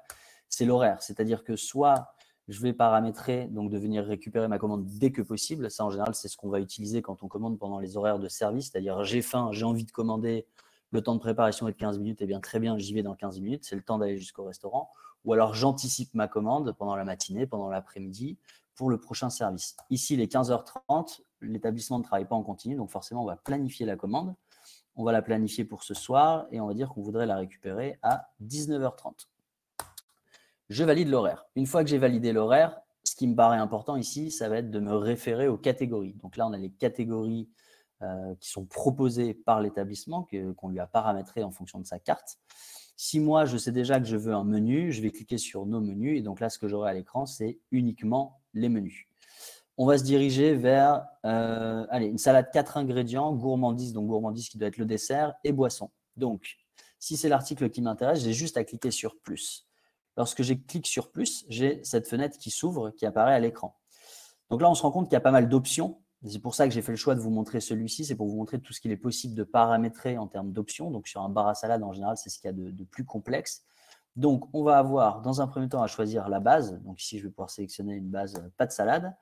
c'est l'horaire. C'est-à-dire que soit je vais paramétrer donc de venir récupérer ma commande dès que possible. Ça, en général, c'est ce qu'on va utiliser quand on commande pendant les horaires de service. C'est-à-dire, j'ai faim, j'ai envie de commander, le temps de préparation est de 15 minutes. Eh bien, très bien, j'y vais dans 15 minutes. C'est le temps d'aller jusqu'au restaurant. Ou alors, j'anticipe ma commande pendant la matinée, pendant l'après-midi pour le prochain service. Ici, il est 15h30. L'établissement ne travaille pas en continu. Donc, forcément, on va planifier la commande. On va la planifier pour ce soir et on va dire qu'on voudrait la récupérer à 19h30. Je valide l'horaire. Une fois que j'ai validé l'horaire, ce qui me paraît important ici, ça va être de me référer aux catégories. Donc là, on a les catégories qui sont proposées par l'établissement, qu'on lui a paramétrées en fonction de sa carte. Si moi, je sais déjà que je veux un menu, je vais cliquer sur nos menus. Et donc là, ce que j'aurai à l'écran, c'est uniquement les menus. On va se diriger vers une salade 4 ingrédients, gourmandise, donc gourmandise qui doit être le dessert, et boisson. Donc, si c'est l'article qui m'intéresse, j'ai juste à cliquer sur plus. Lorsque je clique sur plus, j'ai cette fenêtre qui s'ouvre, qui apparaît à l'écran. Donc là, on se rend compte qu'il y a pas mal d'options. C'est pour ça que j'ai fait le choix de vous montrer celui-ci. C'est pour vous montrer tout ce qu'il est possible de paramétrer en termes d'options. Donc sur un bar à salade, en général, c'est ce qu'il y a de plus complexe. Donc, on va avoir dans un premier temps à choisir la base. Donc ici, je vais pouvoir sélectionner une base pas de salade.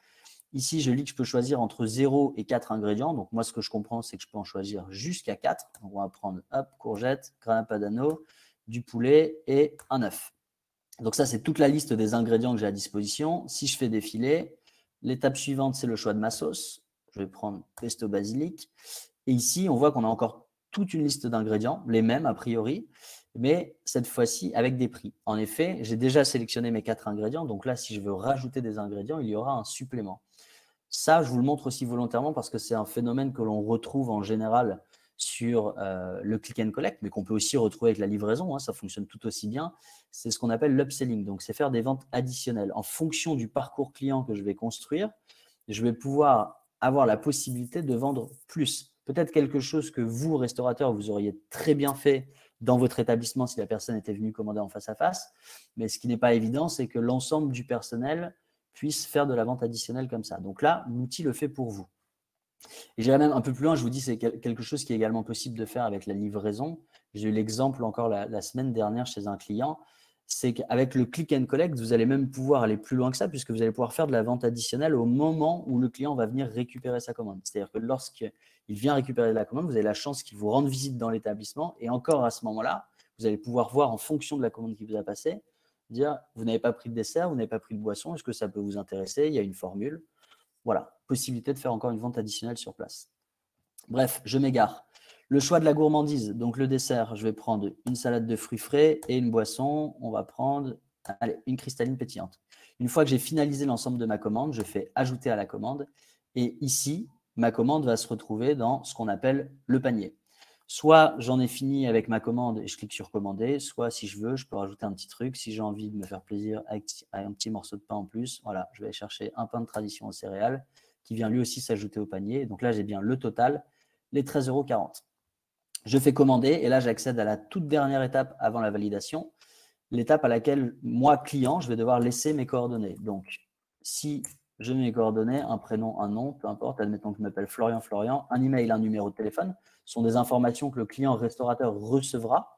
Ici, je lis que je peux choisir entre 0 et 4 ingrédients. Donc moi, ce que je comprends, c'est que je peux en choisir jusqu'à 4. Donc on va prendre courgette, grana padano, du poulet et un œuf. Donc ça, c'est toute la liste des ingrédients que j'ai à disposition. Si je fais défiler, L'étape suivante, c'est le choix de ma sauce. Je vais prendre pesto basilic. Et ici, on voit qu'on a encore toute une liste d'ingrédients, les mêmes a priori, mais cette fois-ci avec des prix. En effet, j'ai déjà sélectionné mes 4 ingrédients. Donc là, si je veux rajouter des ingrédients, il y aura un supplément. Ça, je vous le montre aussi volontairement parce que c'est un phénomène que l'on retrouve en général sur le click and collect, mais qu'on peut aussi retrouver avec la livraison, hein, ça fonctionne tout aussi bien. C'est ce qu'on appelle l'upselling, donc c'est faire des ventes additionnelles. En fonction du parcours client que je vais construire, je vais pouvoir avoir la possibilité de vendre plus. Peut-être quelque chose que vous, restaurateur, vous auriez très bien fait dans votre établissement si la personne était venue commander en face à face, mais ce qui n'est pas évident, c'est que l'ensemble du personnel puisse faire de la vente additionnelle comme ça. Donc là, l'outil le fait pour vous. Et j'irai même un peu plus loin, je vous dis, c'est quelque chose qui est également possible de faire avec la livraison. J'ai eu l'exemple encore la semaine dernière chez un client, c'est qu'avec le click and collect, vous allez même pouvoir aller plus loin que ça, puisque vous allez pouvoir faire de la vente additionnelle au moment où le client va venir récupérer sa commande. C'est-à-dire que lorsqu'il vient récupérer la commande, vous avez la chance qu'il vous rende visite dans l'établissement, et encore à ce moment-là, vous allez pouvoir voir en fonction de la commande qui vous a passée, dire, vous n'avez pas pris de dessert, vous n'avez pas pris de boisson, est-ce que ça peut vous intéresser? Il y a une formule. Voilà, possibilité de faire encore une vente additionnelle sur place. Bref, je m'égare. Le choix de la gourmandise, donc le dessert, je vais prendre une salade de fruits frais et une boisson. On va prendre une cristalline pétillante. Une fois que j'ai finalisé l'ensemble de ma commande, je fais ajouter à la commande. Et ici, ma commande va se retrouver dans ce qu'on appelle le panier. Soit j'en ai fini avec ma commande et je clique sur commander, soit si je veux, je peux rajouter un petit truc. Si j'ai envie de me faire plaisir avec un petit morceau de pain en plus, voilà, je vais aller chercher un pain de tradition aux céréales qui vient lui aussi s'ajouter au panier. Donc là, j'ai bien le total, les 13,40 €. Je fais commander et là, j'accède à la toute dernière étape avant la validation, l'étape à laquelle moi, client, je vais devoir laisser mes coordonnées. Donc, si je mets mes coordonnées, un prénom, un nom, peu importe, admettons que je m'appelle Florian, un email, un numéro de téléphone, ce sont des informations que le client restaurateur recevra,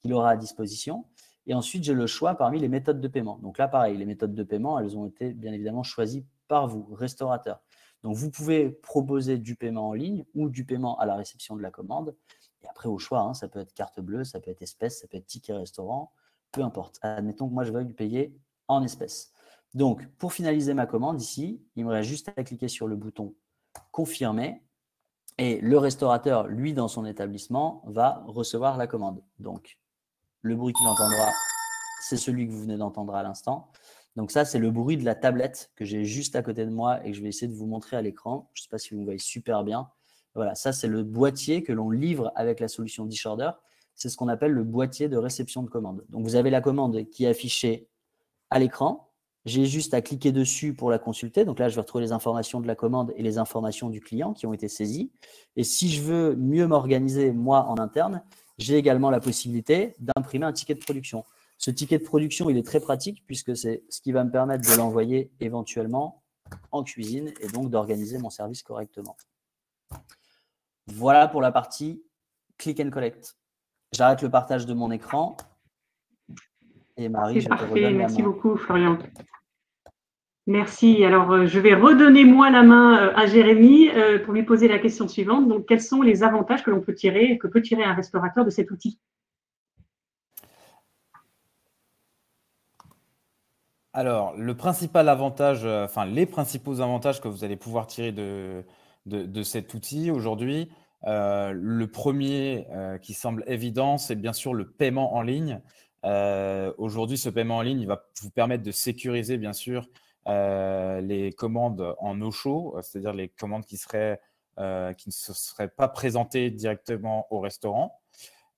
qu'il aura à disposition. Et ensuite, j'ai le choix parmi les méthodes de paiement. Donc là, pareil, les méthodes de paiement, elles ont été bien évidemment choisies par vous, restaurateur. Donc, vous pouvez proposer du paiement en ligne ou du paiement à la réception de la commande. Et après, au choix, hein, ça peut être carte bleue, ça peut être espèce, ça peut être ticket restaurant, peu importe. Admettons que moi, je veuille payer en espèces. Donc, pour finaliser ma commande ici, il me reste juste à cliquer sur le bouton « Confirmer » et le restaurateur, lui, dans son établissement, va recevoir la commande. Donc, le bruit qu'il entendra, c'est celui que vous venez d'entendre à l'instant. Donc ça, c'est le bruit de la tablette que j'ai juste à côté de moi et que je vais essayer de vous montrer à l'écran. Je ne sais pas si vous me voyez super bien. Voilà, ça, c'est le boîtier que l'on livre avec la solution DishOrder. C'est ce qu'on appelle le boîtier de réception de commande. Donc, vous avez la commande qui est affichée à l'écran. J'ai juste à cliquer dessus pour la consulter. Donc là, je vais retrouver les informations de la commande et les informations du client qui ont été saisies. Et si je veux mieux m'organiser, moi, en interne, j'ai également la possibilité d'imprimer un ticket de production. Ce ticket de production, il est très pratique puisque c'est ce qui va me permettre de l'envoyer éventuellement en cuisine et donc d'organiser mon service correctement. Voilà pour la partie click and collect. J'arrête le partage de mon écran. Et Marie, je te redonne la main. Merci beaucoup, Florian. Merci. Alors, je vais redonner moi la main à Jérémy pour lui poser la question suivante. Donc, quels sont les avantages que l'on peut tirer, que peut tirer un restaurateur de cet outil? Alors, le principal avantage, les principaux avantages que vous allez pouvoir tirer de cet outil aujourd'hui, le premier qui semble évident, c'est bien sûr le paiement en ligne. Aujourd'hui, ce paiement en ligne, il va vous permettre de sécuriser bien sûr les commandes en eau chaude, c'est-à-dire les commandes qui ne se seraient pas présentées directement au restaurant.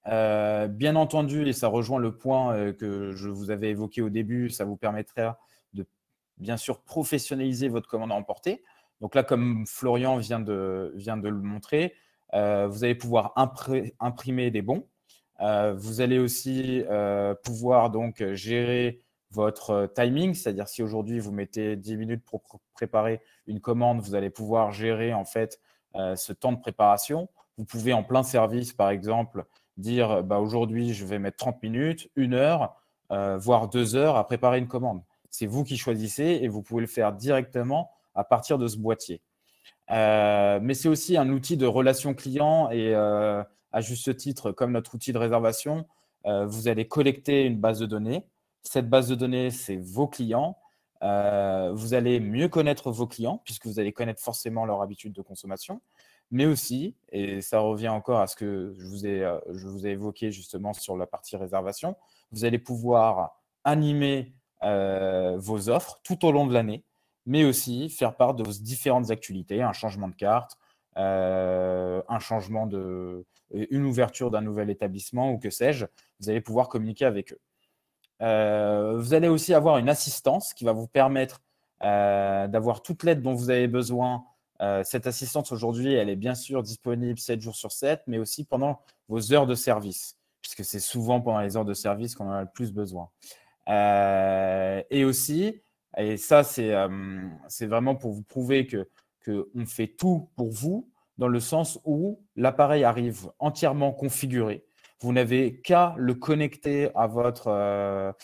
Bien entendu, et ça rejoint le point que je vous avais évoqué au début, ça vous permettra de bien sûr professionnaliser votre commande à emporter. Donc là, comme Florian vient de le montrer, vous allez pouvoir imprimer des bons. Vous allez aussi pouvoir donc gérer votre timing, c'est-à-dire si aujourd'hui vous mettez 10 minutes pour préparer une commande, vous allez pouvoir gérer en fait ce temps de préparation. Vous pouvez en plein service, par exemple, dire aujourd'hui, je vais mettre 30 minutes, 1 heure, voire 2 heures à préparer une commande. C'est vous qui choisissez et vous pouvez le faire directement à partir de ce boîtier. Mais c'est aussi un outil de relation client et à juste titre, comme notre outil de réservation, vous allez collecter une base de données. Cette base de données, c'est vos clients. Vous allez mieux connaître vos clients puisque vous allez connaître forcément leur habitude de consommation, mais aussi, et ça revient encore à ce que je vous ai évoqué justement sur la partie réservation, vous allez pouvoir animer vos offres tout au long de l'année, mais aussi faire part de vos différentes actualités, un changement de carte, une ouverture d'un nouvel établissement ou que sais-je, vous allez pouvoir communiquer avec eux. Vous allez aussi avoir une assistance qui va vous permettre d'avoir toute l'aide dont vous avez besoin. Cette assistance aujourd'hui, elle est bien sûr disponible 7 jours sur 7, mais aussi pendant vos heures de service, puisque c'est souvent pendant les heures de service qu'on en a le plus besoin. Et aussi, et ça c'est vraiment pour vous prouver qu'on fait tout pour vous, dans le sens où l'appareil arrive entièrement configuré. Vous n'avez qu'à le connecter à votre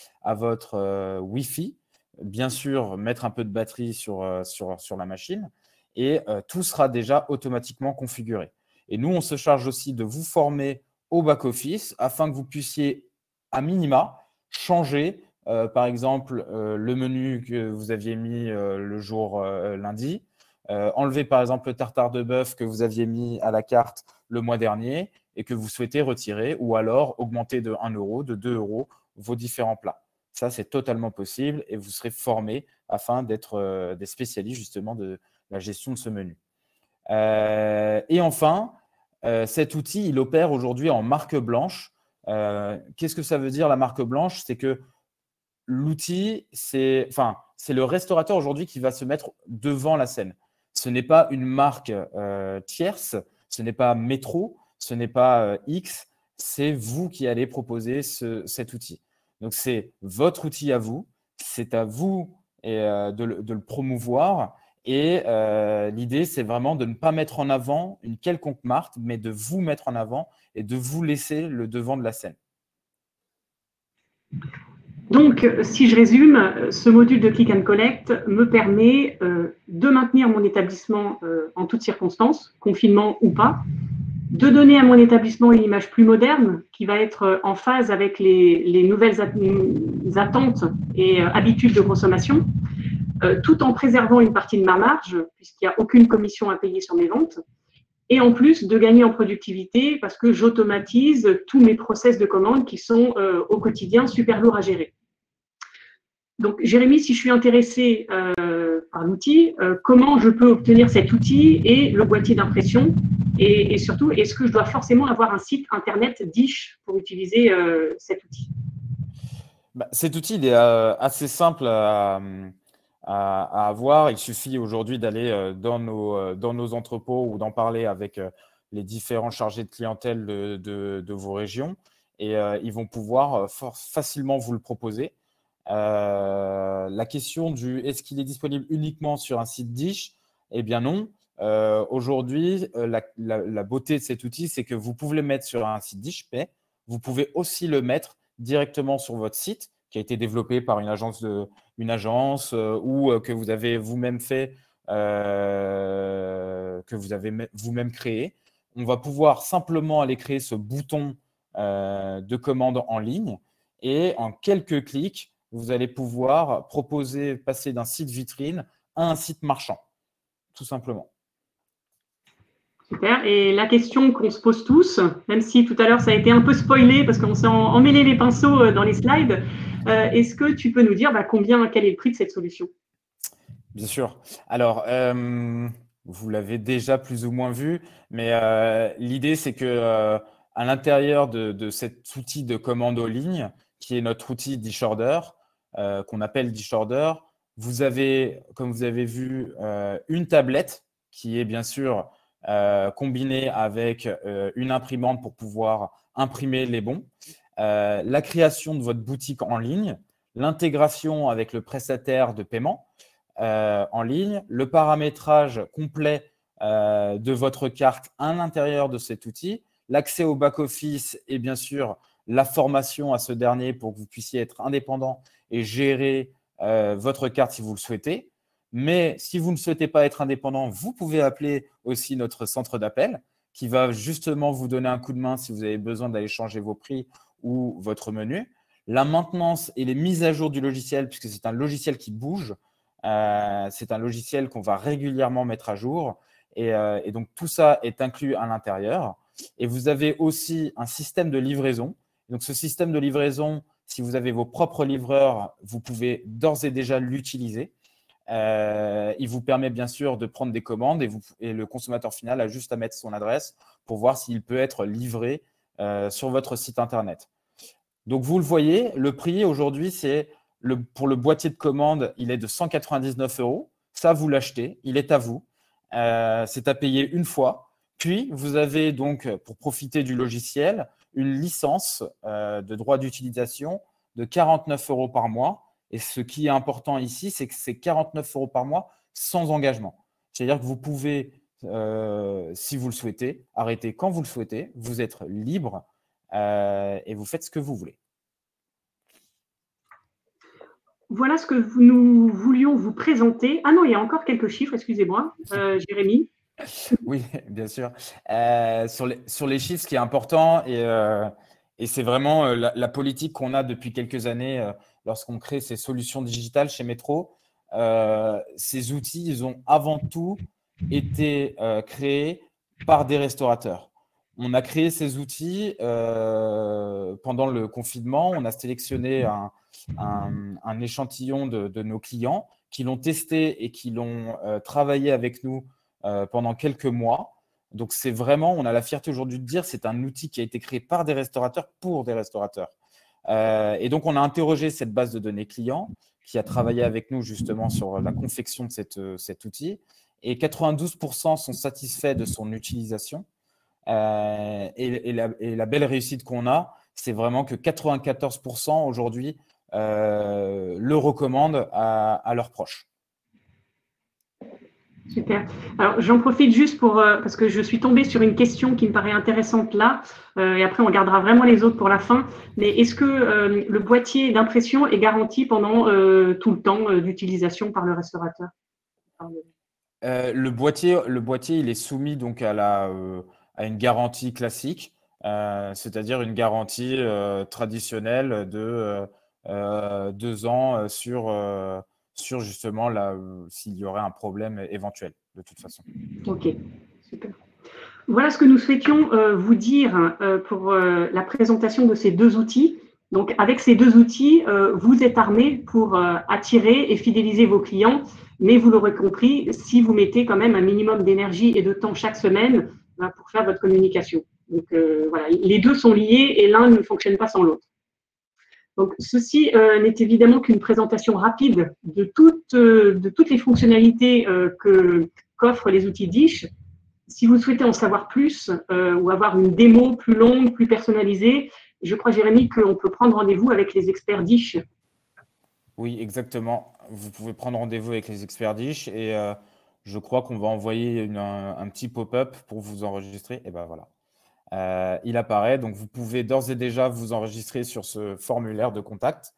Wi-Fi, bien sûr, mettre un peu de batterie sur la machine et tout sera déjà automatiquement configuré. Et nous, on se charge aussi de vous former au back-office afin que vous puissiez, à minima, changer, par exemple, le menu que vous aviez mis le jour lundi, enlever par exemple le tartare de bœuf que vous aviez mis à la carte le mois dernier et que vous souhaitez retirer, ou alors augmenter de 1 euro, de 2 euros vos différents plats. Ça, c'est totalement possible et vous serez formé afin d'être des spécialistes justement de la gestion de ce menu. Et enfin, cet outil, il opère aujourd'hui en marque blanche. Qu'est-ce que ça veut dire la marque blanche? C'est que l'outil, c'est le restaurateur aujourd'hui qui va se mettre devant la scène. Ce n'est pas une marque tierce, ce n'est pas Métro, ce n'est pas X, c'est vous qui allez proposer cet outil. Donc, c'est votre outil à vous, c'est à vous de le promouvoir. Et l'idée, c'est vraiment de ne pas mettre en avant une quelconque marque, mais de vous mettre en avant et de vous laisser le devant de la scène. Donc, si je résume, ce module de Click and Collect me permet de maintenir mon établissement en toutes circonstances, confinement ou pas, de donner à mon établissement une image plus moderne qui va être en phase avec les nouvelles attentes et habitudes de consommation, tout en préservant une partie de ma marge, puisqu'il n'y a aucune commission à payer sur mes ventes, et en plus de gagner en productivité parce que j'automatise tous mes process de commande qui sont au quotidien super lourds à gérer. Donc, Jérémy, si je suis intéressée par l'outil, comment je peux obtenir cet outil et le boîtier d'impression? Et surtout, est-ce que je dois forcément avoir un site internet Dish pour utiliser cet outil? Cet outil il est assez simple à avoir. Il suffit aujourd'hui d'aller dans nos entrepôts ou d'en parler avec les différents chargés de clientèle de vos régions et ils vont pouvoir facilement vous le proposer. La question du est-ce qu'il est disponible uniquement sur un site Dish? Eh bien non. Aujourd'hui, la beauté de cet outil, c'est que vous pouvez le mettre sur un site Dish, mais vous pouvez aussi le mettre directement sur votre site qui a été développé par une agence ou que vous avez vous-même fait, que vous avez vous-même créé. On va pouvoir simplement aller créer ce bouton de commande en ligne et en quelques clics, vous allez pouvoir passer d'un site vitrine à un site marchand, tout simplement. Super. Et la question qu'on se pose tous, même si tout à l'heure ça a été un peu spoilé parce qu'on s'est emmêlé les pinceaux dans les slides, est-ce que tu peux nous dire quel est le prix de cette solution? Bien sûr. Alors, vous l'avez déjà plus ou moins vu, mais l'idée c'est que à l'intérieur de cet outil de commande en ligne, qui est notre outil DishOrder, qu'on appelle DishOrder, vous avez, comme vous avez vu, une tablette qui est bien sûr combinée avec une imprimante pour pouvoir imprimer les bons, la création de votre boutique en ligne, l'intégration avec le prestataire de paiement en ligne, le paramétrage complet de votre carte à l'intérieur de cet outil, l'accès au back-office et bien sûr la formation à ce dernier pour que vous puissiez être indépendant et gérer votre carte si vous le souhaitez. Mais si vous ne souhaitez pas être indépendant, vous pouvez appeler aussi notre centre d'appel qui va justement vous donner un coup de main si vous avez besoin d'aller changer vos prix ou votre menu. la maintenance et les mises à jour du logiciel, puisque c'est un logiciel qui bouge. C'est un logiciel qu'on va régulièrement mettre à jour. Et donc, tout ça est inclus à l'intérieur. Et vous avez aussi un système de livraison. Donc, ce système de livraison, si vous avez vos propres livreurs, vous pouvez d'ores et déjà l'utiliser. Il vous permet bien sûr de prendre des commandes et le consommateur final a juste à mettre son adresse pour voir s'il peut être livré sur votre site internet. Donc, vous le voyez, le prix aujourd'hui, pour le boîtier de commande, il est de 199 €. Ça, vous l'achetez, il est à vous. C'est à payer une fois. Puis, vous avez donc, pour profiter du logiciel, une licence de droit d'utilisation de 49 € par mois. Et ce qui est important ici, c'est que c'est 49 € par mois sans engagement. C'est-à-dire que vous pouvez, si vous le souhaitez, arrêter quand vous le souhaitez. Vous êtes libre et vous faites ce que vous voulez. Voilà ce que nous voulions vous présenter. Ah non, il y a encore quelques chiffres, excusez-moi, Jérémy. Oui, bien sûr. Sur les chiffres, ce qui est important, et c'est vraiment la politique qu'on a depuis quelques années lorsqu'on crée ces solutions digitales chez Metro, ces outils, ils ont avant tout été créés par des restaurateurs. On a créé ces outils pendant le confinement. On a sélectionné un échantillon de nos clients qui l'ont testé et qui l'ont travaillé avec nous pendant quelques mois. Donc, c'est vraiment, on a la fierté aujourd'hui de dire, c'est un outil qui a été créé par des restaurateurs pour des restaurateurs. Et donc, on a interrogé cette base de données clients qui a travaillé avec nous justement sur la confection de cet outil. Et 92% sont satisfaits de son utilisation. Et la belle réussite qu'on a, c'est vraiment que 94% aujourd'hui le recommandent à leurs proches. Super. Alors, j'en profite juste parce que je suis tombée sur une question qui me paraît intéressante là, et après on gardera vraiment les autres pour la fin. Mais est-ce que le boîtier d'impression est garanti pendant tout le temps d'utilisation par le restaurateur? Le boîtier, il est soumis donc à une garantie classique, c'est-à-dire une garantie traditionnelle de 2 ans sur justement s'il y aurait un problème éventuel, de toute façon. Ok, super. Voilà ce que nous souhaitions vous dire pour la présentation de ces deux outils. Donc, avec ces deux outils, vous êtes armés pour attirer et fidéliser vos clients, mais vous l'aurez compris, si vous mettez quand même un minimum d'énergie et de temps chaque semaine pour faire votre communication. Donc, voilà, les deux sont liés et l'un ne fonctionne pas sans l'autre. Donc, ceci n'est évidemment qu'une présentation rapide de toutes les fonctionnalités qu'offrent les outils Dish. Si vous souhaitez en savoir plus ou avoir une démo plus longue, plus personnalisée, je crois, Jérémy, qu'on peut prendre rendez-vous avec les experts Dish. Oui, exactement. Vous pouvez prendre rendez-vous avec les experts Dish et je crois qu'on va envoyer un petit pop-up pour vous enregistrer. Et ben voilà. Il apparaît. Donc, vous pouvez d'ores et déjà vous enregistrer sur ce formulaire de contact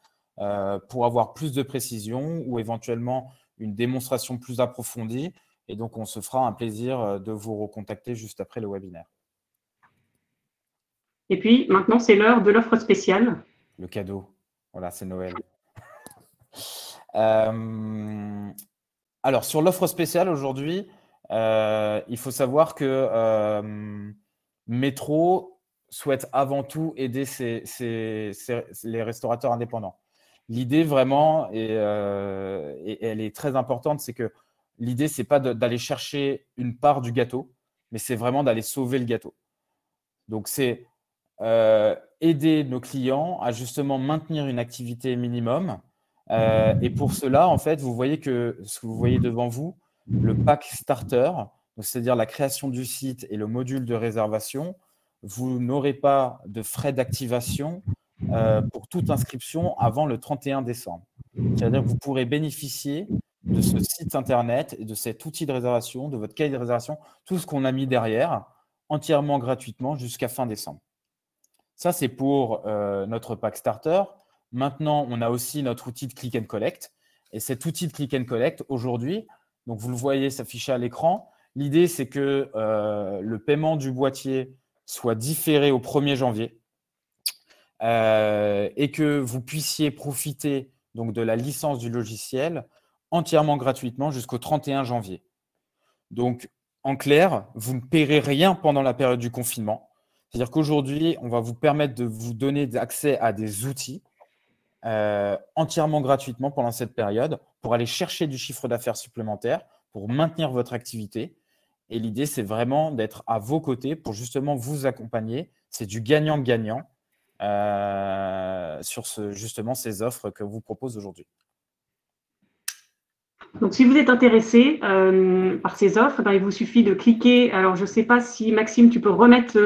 pour avoir plus de précision ou éventuellement une démonstration plus approfondie. Et donc, on se fera un plaisir de vous recontacter juste après le webinaire. Et puis, maintenant, c'est l'heure de l'offre spéciale. Le cadeau. Voilà, c'est Noël. Alors, sur l'offre spéciale aujourd'hui, il faut savoir que Metro souhaite avant tout aider les restaurateurs indépendants. L'idée vraiment, et elle est très importante, c'est que l'idée, ce n'est pas d'aller chercher une part du gâteau, mais c'est vraiment d'aller sauver le gâteau. Donc, c'est aider nos clients à justement maintenir une activité minimum. Et pour cela, en fait, vous voyez que ce que vous voyez devant vous, le pack starter, c'est-à-dire la création du site et le module de réservation, vous n'aurez pas de frais d'activation pour toute inscription avant le 31 décembre. C'est-à-dire que vous pourrez bénéficier de ce site internet et de cet outil de réservation, de votre cahier de réservation, tout ce qu'on a mis derrière, entièrement gratuitement jusqu'à fin décembre. Ça, c'est pour notre pack starter. Maintenant, on a aussi notre outil de Click and Collect. Et cet outil de Click and Collect, aujourd'hui, donc vous le voyez s'afficher à l'écran, l'idée, c'est que le paiement du boîtier soit différé au 1er janvier. et que vous puissiez profiter donc, de la licence du logiciel entièrement gratuitement jusqu'au 31 janvier. Donc, en clair, vous ne paierez rien pendant la période du confinement. C'est-à-dire qu'aujourd'hui, on va vous permettre de vous donner accès à des outils entièrement gratuitement pendant cette période pour aller chercher du chiffre d'affaires supplémentaire, pour maintenir votre activité. Et l'idée, c'est vraiment d'être à vos côtés pour justement vous accompagner. C'est du gagnant-gagnant sur justement ces offres que vous propose aujourd'hui. Donc, si vous êtes intéressé par ces offres, il vous suffit de cliquer. Alors, je ne sais pas si, Maxime, tu peux remettre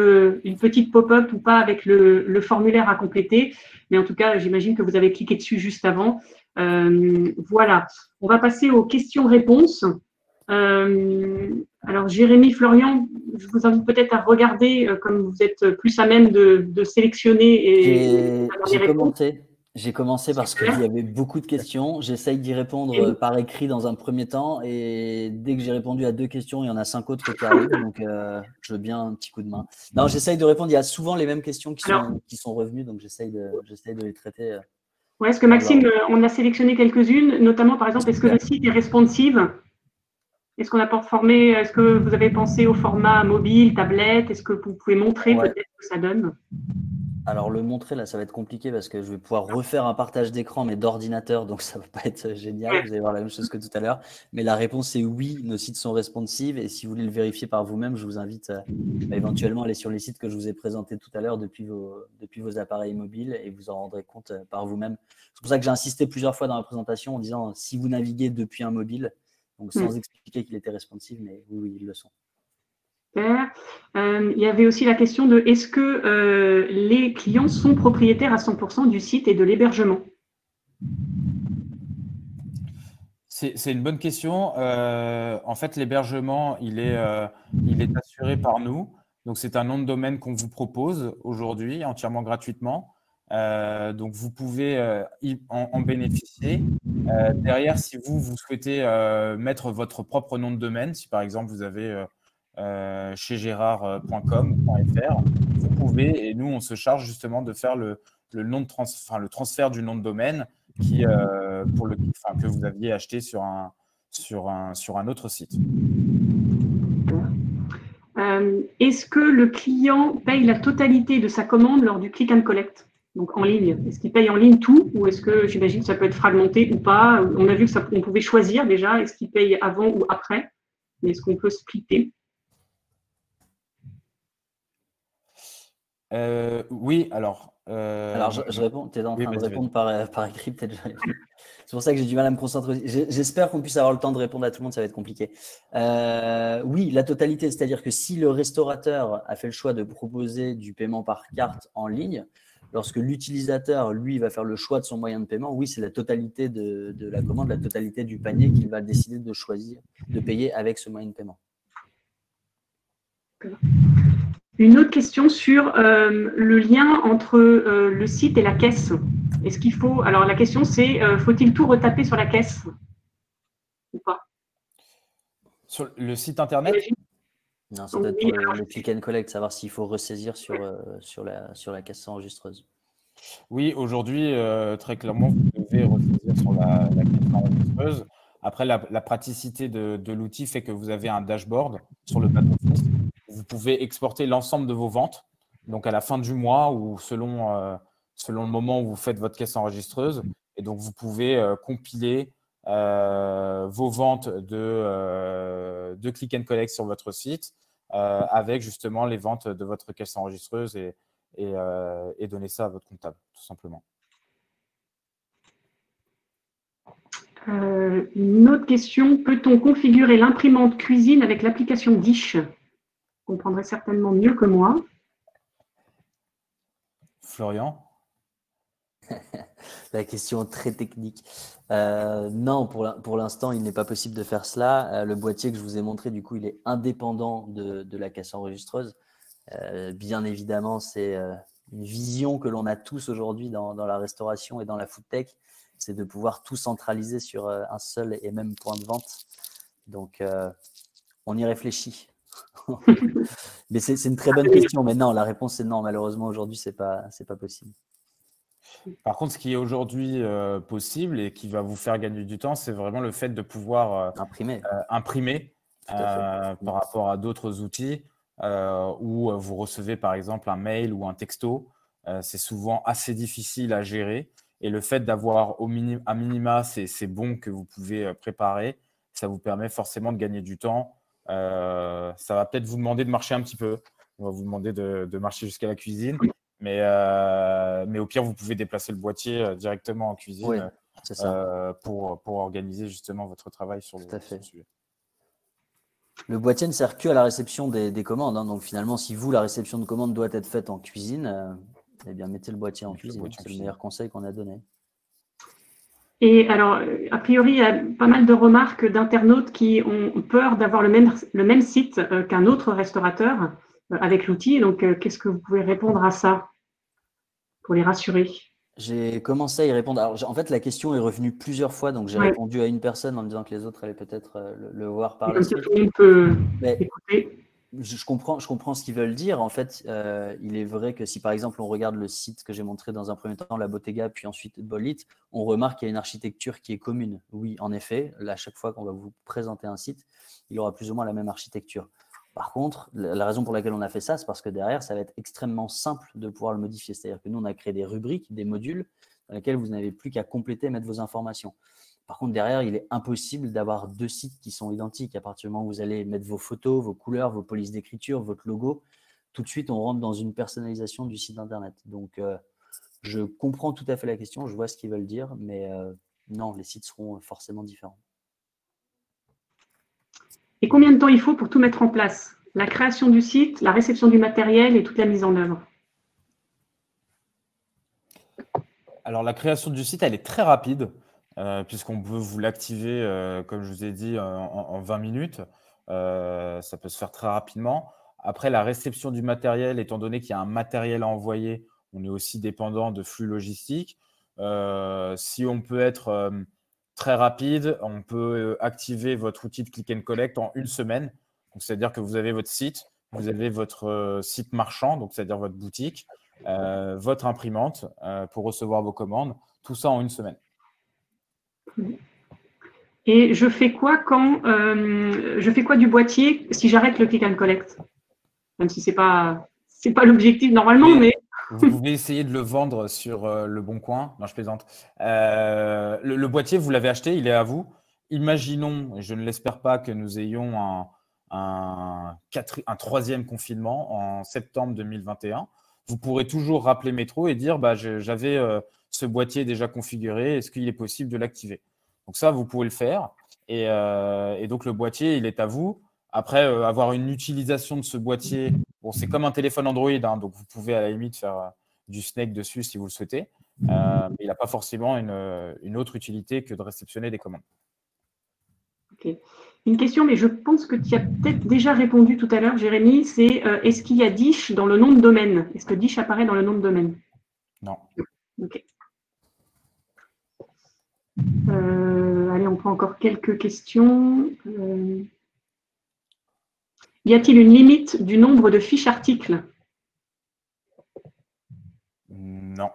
une petite pop-up ou pas avec le formulaire à compléter. Mais en tout cas, j'imagine que vous avez cliqué dessus juste avant. Voilà. On va passer aux questions-réponses. Alors, Jérémy, Florian, je vous invite peut-être à regarder, comme vous êtes plus à même de sélectionner. J'ai commencé parce qu'il y avait beaucoup de questions. J'essaye d'y répondre par écrit dans un premier temps. Et dès que j'ai répondu à 2 questions, il y en a 5 autres qui arrivent. Donc, je veux bien un petit coup de main. Non, j'essaye de répondre. Il y a souvent les mêmes questions qui sont revenues. Donc, j'essaye de les traiter. Ouais, est-ce que Maxime, on a sélectionné quelques-unes, notamment, par exemple, est-ce que le site est responsive? Est-ce qu'on a formé, est-ce que vous avez pensé au format mobile, tablette? Est-ce que vous pouvez montrer peut-être ce que ça donne? Alors, le montrer, là, ça va être compliqué parce que je vais pouvoir refaire un partage d'écran, mais d'ordinateur, donc ça ne va pas être génial. Vous allez voir la même chose que tout à l'heure. Mais la réponse est oui, nos sites sont responsives. Et si vous voulez le vérifier par vous-même, je vous invite éventuellement à aller sur les sites que je vous ai présentés tout à l'heure depuis vos appareils mobiles et vous en rendrez compte par vous-même. C'est pour ça que j'ai insisté plusieurs fois dans la présentation en disant si vous naviguez depuis un mobile, donc sans expliquer qu'il était responsive, mais oui, ils le sont. Il y avait aussi la question de est-ce que les clients sont propriétaires à 100% du site et de l'hébergement? C'est une bonne question. En fait, l'hébergement, il est assuré par nous. Donc, c'est un nom de domaine qu'on vous propose aujourd'hui entièrement gratuitement. Donc, vous pouvez en bénéficier. Derrière, si vous souhaitez mettre votre propre nom de domaine, si par exemple vous avez chez Gérard.com ou .fr, vous pouvez, et nous, on se charge justement de faire le transfert du nom de domaine que vous aviez acheté sur un autre site. Est-ce que le client paye la totalité de sa commande lors du click and collect, donc en ligne? Est-ce qu'il paye en ligne tout ou est-ce que, j'imagine, ça peut être fragmenté ou pas? On a vu qu'on pouvait choisir déjà, est-ce qu'il paye avant ou après? Mais est-ce qu'on peut splitter? Oui, alors… Alors, je réponds. Tu es en train de répondre par écrit, peut-être. C'est pour ça que j'ai du mal à me concentrer. J'espère qu'on puisse avoir le temps de répondre à tout le monde, ça va être compliqué. Oui, la totalité, c'est-à-dire que si le restaurateur a fait le choix de proposer du paiement par carte en ligne, lorsque l'utilisateur, lui, va faire le choix de son moyen de paiement, oui, c'est la totalité de la commande, la totalité du panier qu'il va décider de choisir de payer avec ce moyen de paiement. Une autre question sur le lien entre le site et la caisse. Est-ce qu'il faut… Alors, la question, c'est faut-il tout retaper sur la caisse ou pas? Sur le site internet? Non, c'est peut-être pour le click and collect, savoir s'il faut ressaisir sur la caisse enregistreuse. Oui, aujourd'hui, très clairement, vous devez ressaisir sur la caisse enregistreuse. Après, la praticité de l'outil fait que vous avez un dashboard sur le back-office. Vous pouvez exporter l'ensemble de vos ventes, donc à la fin du mois ou selon le moment où vous faites votre caisse enregistreuse. Et donc, vous pouvez compiler vos ventes de click and collect sur votre site avec justement les ventes de votre caisse enregistreuse et donner ça à votre comptable, tout simplement. Une autre question, peut-on configurer l'imprimante cuisine avec l'application Dish? Vous comprendrez certainement mieux que moi. Florian? La question très technique. Non, pour l'instant, il n'est pas possible de faire cela. Le boîtier que je vous ai montré, du coup, il est indépendant de la caisse enregistreuse. Bien évidemment, c'est une vision que l'on a tous aujourd'hui dans la restauration et dans la food tech, c'est de pouvoir tout centraliser sur un seul et même point de vente. Donc, on y réfléchit. Mais c'est une très bonne question. Mais non, la réponse est non. Malheureusement, aujourd'hui, c'est pas possible. Par contre, ce qui est aujourd'hui possible et qui va vous faire gagner du temps, c'est vraiment le fait de pouvoir imprimer par rapport à d'autres outils où vous recevez par exemple un mail ou un texto. C'est souvent assez difficile à gérer. Et le fait d'avoir à minima ces bons que vous pouvez préparer, ça vous permet forcément de gagner du temps. Ça va peut-être vous demander de marcher un petit peu. On va vous demander de marcher jusqu'à la cuisine. Mais au pire, vous pouvez déplacer le boîtier directement en cuisine pour organiser justement votre travail sur le sujet. Le boîtier ne sert que à la réception des commandes. Hein. Donc finalement, si vous, la réception de commandes doit être faite en cuisine, eh bien, mettez le boîtier en cuisine. C'est le meilleur conseil qu'on a donné. Et alors, a priori, il y a pas mal de remarques d'internautes qui ont peur d'avoir le même site qu'un autre restaurateur avec l'outil. Donc, qu'est-ce que vous pouvez répondre à ça pour les rassurer? J'ai commencé à y répondre. Alors, en fait, la question est revenue plusieurs fois. Donc, j'ai répondu à une personne en me disant que les autres allaient peut-être le voir par la suite. Tout le monde peut écouter. Je comprends ce qu'ils veulent dire. En fait, il est vrai que si, par exemple, on regarde le site que j'ai montré dans un premier temps, la Bottega, puis ensuite Bolit, on remarque qu'il y a une architecture qui est commune. Oui, en effet, là, à chaque fois qu'on va vous présenter un site, il aura plus ou moins la même architecture. Par contre, la raison pour laquelle on a fait ça, c'est parce que derrière, ça va être extrêmement simple de pouvoir le modifier. C'est-à-dire que nous, on a créé des rubriques, des modules dans lesquels vous n'avez plus qu'à compléter et mettre vos informations. Par contre, derrière, il est impossible d'avoir deux sites qui sont identiques. À partir du moment où vous allez mettre vos photos, vos couleurs, vos polices d'écriture, votre logo, tout de suite, on rentre dans une personnalisation du site Internet. Donc, je comprends tout à fait la question, je vois ce qu'ils veulent dire, mais non, les sites seront forcément différents. Et combien de temps il faut pour tout mettre en place? La création du site, la réception du matériel et toute la mise en œuvre. Alors, la création du site, elle est très rapide. Puisqu'on peut vous l'activer, comme je vous ai dit, en 20 minutes. Ça peut se faire très rapidement. Après, la réception du matériel, étant donné qu'il y a un matériel à envoyer, on est aussi dépendant de flux logistiques. Si on peut être très rapide, on peut activer votre outil de click and collect en 1 semaine. C'est-à-dire que vous avez votre site, vous avez votre site marchand, donc c'est-à-dire votre boutique, votre imprimante pour recevoir vos commandes, tout ça en 1 semaine. Et je fais quoi du boîtier si j'arrête le click and collect? Même si c'est pas l'objectif normalement, mais vous pouvez essayer de le vendre sur Le Bon Coin. Non, je plaisante. Le boîtier, vous l'avez acheté, il est à vous. Imaginons, et je ne l'espère pas, que nous ayons un 3e confinement en septembre 2021. Vous pourrez toujours rappeler Métro et dire j'avais ce boîtier déjà configuré, est-ce qu'il est possible de l'activer? Donc ça, vous pouvez le faire. Et donc, le boîtier, il est à vous. Après, avoir une utilisation de ce boîtier, bon, c'est comme un téléphone Android, hein, donc vous pouvez à la limite faire du Snake dessus si vous le souhaitez. Mais il n'a pas forcément une autre utilité que de réceptionner des commandes. Ok. Une question, mais je pense que tu as peut-être déjà répondu tout à l'heure, Jérémy, c'est est-ce qu'il y a Dish dans le nom de domaine? Est-ce que Dish apparaît dans le nom de domaine? Non. Ok. Allez, on prend encore quelques questions. Y a-t-il une limite du nombre de fiches articles? Non.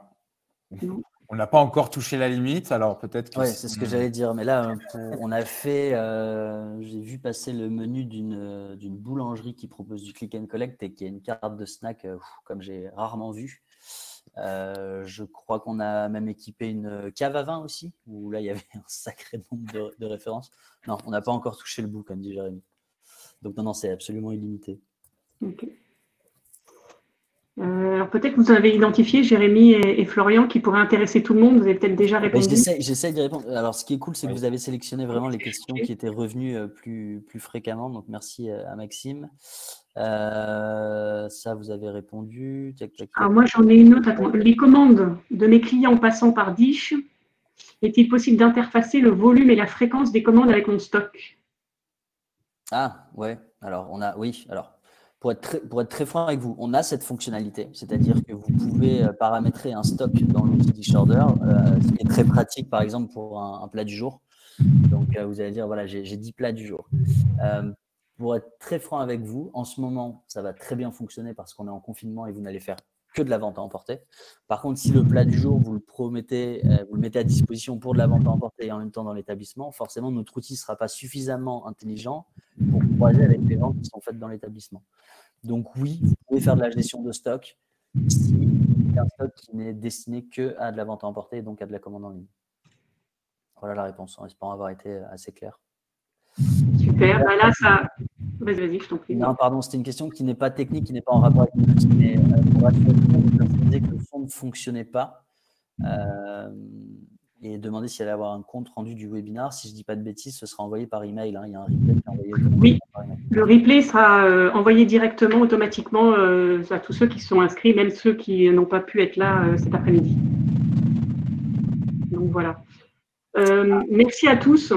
On n'a pas encore touché la limite, alors peut-être que… Oui, c'est ce que j'allais dire. Mais là, on a fait… j'ai vu passer le menu d'une boulangerie qui propose du click and collect et qui a une carte de snack comme j'ai rarement vu. Je crois qu'on a même équipé une cave à vin aussi, où là, il y avait un sacré nombre de références. Non, on n'a pas encore touché le bout, comme dit Jérémy. Donc non, c'est absolument illimité. Okay. Alors peut-être que vous avez identifié, Jérémy et Florian, qui pourraient intéresser tout le monde. Vous avez peut-être déjà répondu. J'essaie d'y répondre. Alors, ce qui est cool, c'est que vous avez sélectionné vraiment les questions qui étaient revenues plus fréquemment. Donc, merci à Maxime. Ça, vous avez répondu. Alors, moi, j'en ai une autre. Attends. Les commandes de mes clients passant par Dish, est-il possible d'interfacer le volume et la fréquence des commandes avec mon stock? Ah, ouais. Alors, oui. Alors, pour être très franc avec vous, on a cette fonctionnalité, c'est-à-dire que vous pouvez paramétrer un stock dans l'outil Dishoarder, ce qui est très pratique, par exemple, pour un plat du jour. Donc, vous allez dire, voilà, j'ai 10 plats du jour. Pour être très franc avec vous, en ce moment, ça va très bien fonctionner parce qu'on est en confinement et vous n'allez faire que de la vente à emporter. Par contre, si le plat du jour, vous le promettez, vous le mettez à disposition pour de la vente à emporter et en même temps dans l'établissement, forcément, notre outil ne sera pas suffisamment intelligent pour croiser avec les ventes qui sont faites dans l'établissement. Donc oui, vous pouvez faire de la gestion de stock si c'est un stock qui n'est destiné qu'à de la vente à emporter et donc à de la commande en ligne. Voilà la réponse, en espérant avoir été assez clair. Super. Bah là, ça. Vas-y, je t'en prie. Non, pardon, c'était une question qui n'est pas technique, qui n'est pas en rapport avec l'outil, mais pour rassurer tout le monde, une personne disait que le son ne fonctionnait pas et demander s'il allait avoir un compte rendu du webinaire. Si je ne dis pas de bêtises, ce sera envoyé par email. Il y a un replay qui est envoyé automatiquement. Oui, le replay sera envoyé directement, automatiquement à tous ceux qui sont inscrits, même ceux qui n'ont pas pu être là cet après-midi. Donc voilà. Merci à tous.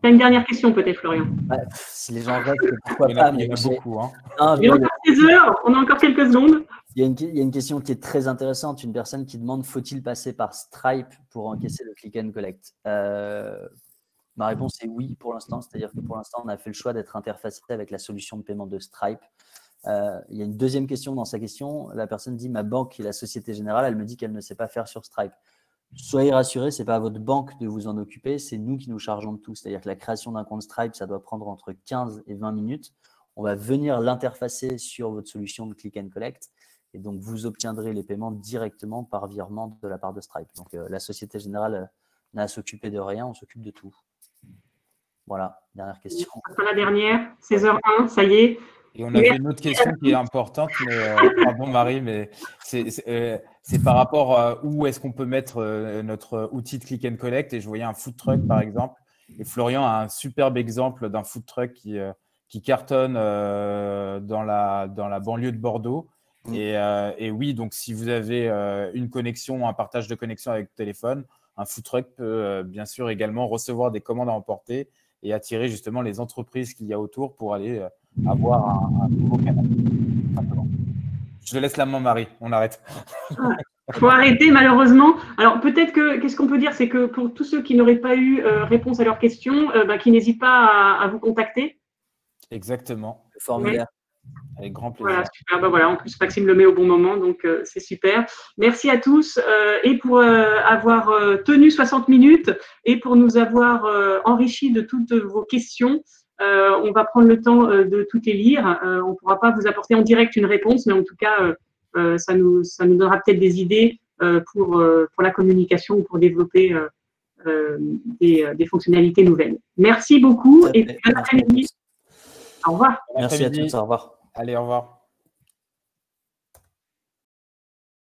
Tu as une dernière question peut-être, Florian? Ouais, si les gens restent, pourquoi pas. Il y en a beaucoup. Hein. Il y a encore 16 heures, on a encore quelques secondes. Il y a une question qui est très intéressante. Une personne qui demande, faut-il passer par Stripe pour encaisser le click and collect? Ma réponse est oui pour l'instant. C'est-à-dire que pour l'instant, on a fait le choix d'être interfacé avec la solution de paiement de Stripe. Il y a une deuxième question dans sa question. La personne dit, ma banque et la Société Générale, elle me dit qu'elle ne sait pas faire sur Stripe. Soyez rassurés, ce n'est pas à votre banque de vous en occuper, c'est nous qui nous chargeons de tout. C'est-à-dire que la création d'un compte Stripe, ça doit prendre entre 15 et 20 minutes. On va venir l'interfacer sur votre solution de click and collect et donc vous obtiendrez les paiements directement par virement de la part de Stripe. Donc la Société Générale n'a à s'occuper de rien, on s'occupe de tout. Voilà, dernière question. La dernière, 16h01, ça y est. Et on avait une autre question qui est importante, mais pardon Marie, mais c'est par rapport à où est-ce qu'on peut mettre notre outil de click and collect. Et je voyais un food truck par exemple. Et Florian a un superbe exemple d'un food truck qui cartonne dans la banlieue de Bordeaux. Et oui, donc si vous avez une connexion, un partage de connexion avec le téléphone, un food truck peut bien sûr également recevoir des commandes à emporter et attirer justement les entreprises qu'il y a autour pour aller avoir un nouveau canal. Simplement. Je te laisse la main, Marie. On arrête. Il faut arrêter, malheureusement. Alors, peut-être qu'est-ce qu'on peut dire, c'est que pour tous ceux qui n'auraient pas eu réponse à leurs questions, qu'ils n'hésitent pas à vous contacter. Exactement. Le formulaire. Avec grand plaisir. Voilà, super. Voilà, en plus, Maxime le met au bon moment, donc c'est super. Merci à tous et pour avoir tenu 60 minutes et pour nous avoir enrichi de toutes vos questions. On va prendre le temps de toutes les lire. On ne pourra pas vous apporter en direct une réponse, mais en tout cas, ça nous donnera peut-être des idées pour la communication ou pour développer des fonctionnalités nouvelles. Merci beaucoup et bon après-midi. Au revoir. Merci à tous. Au revoir. Allez, au revoir.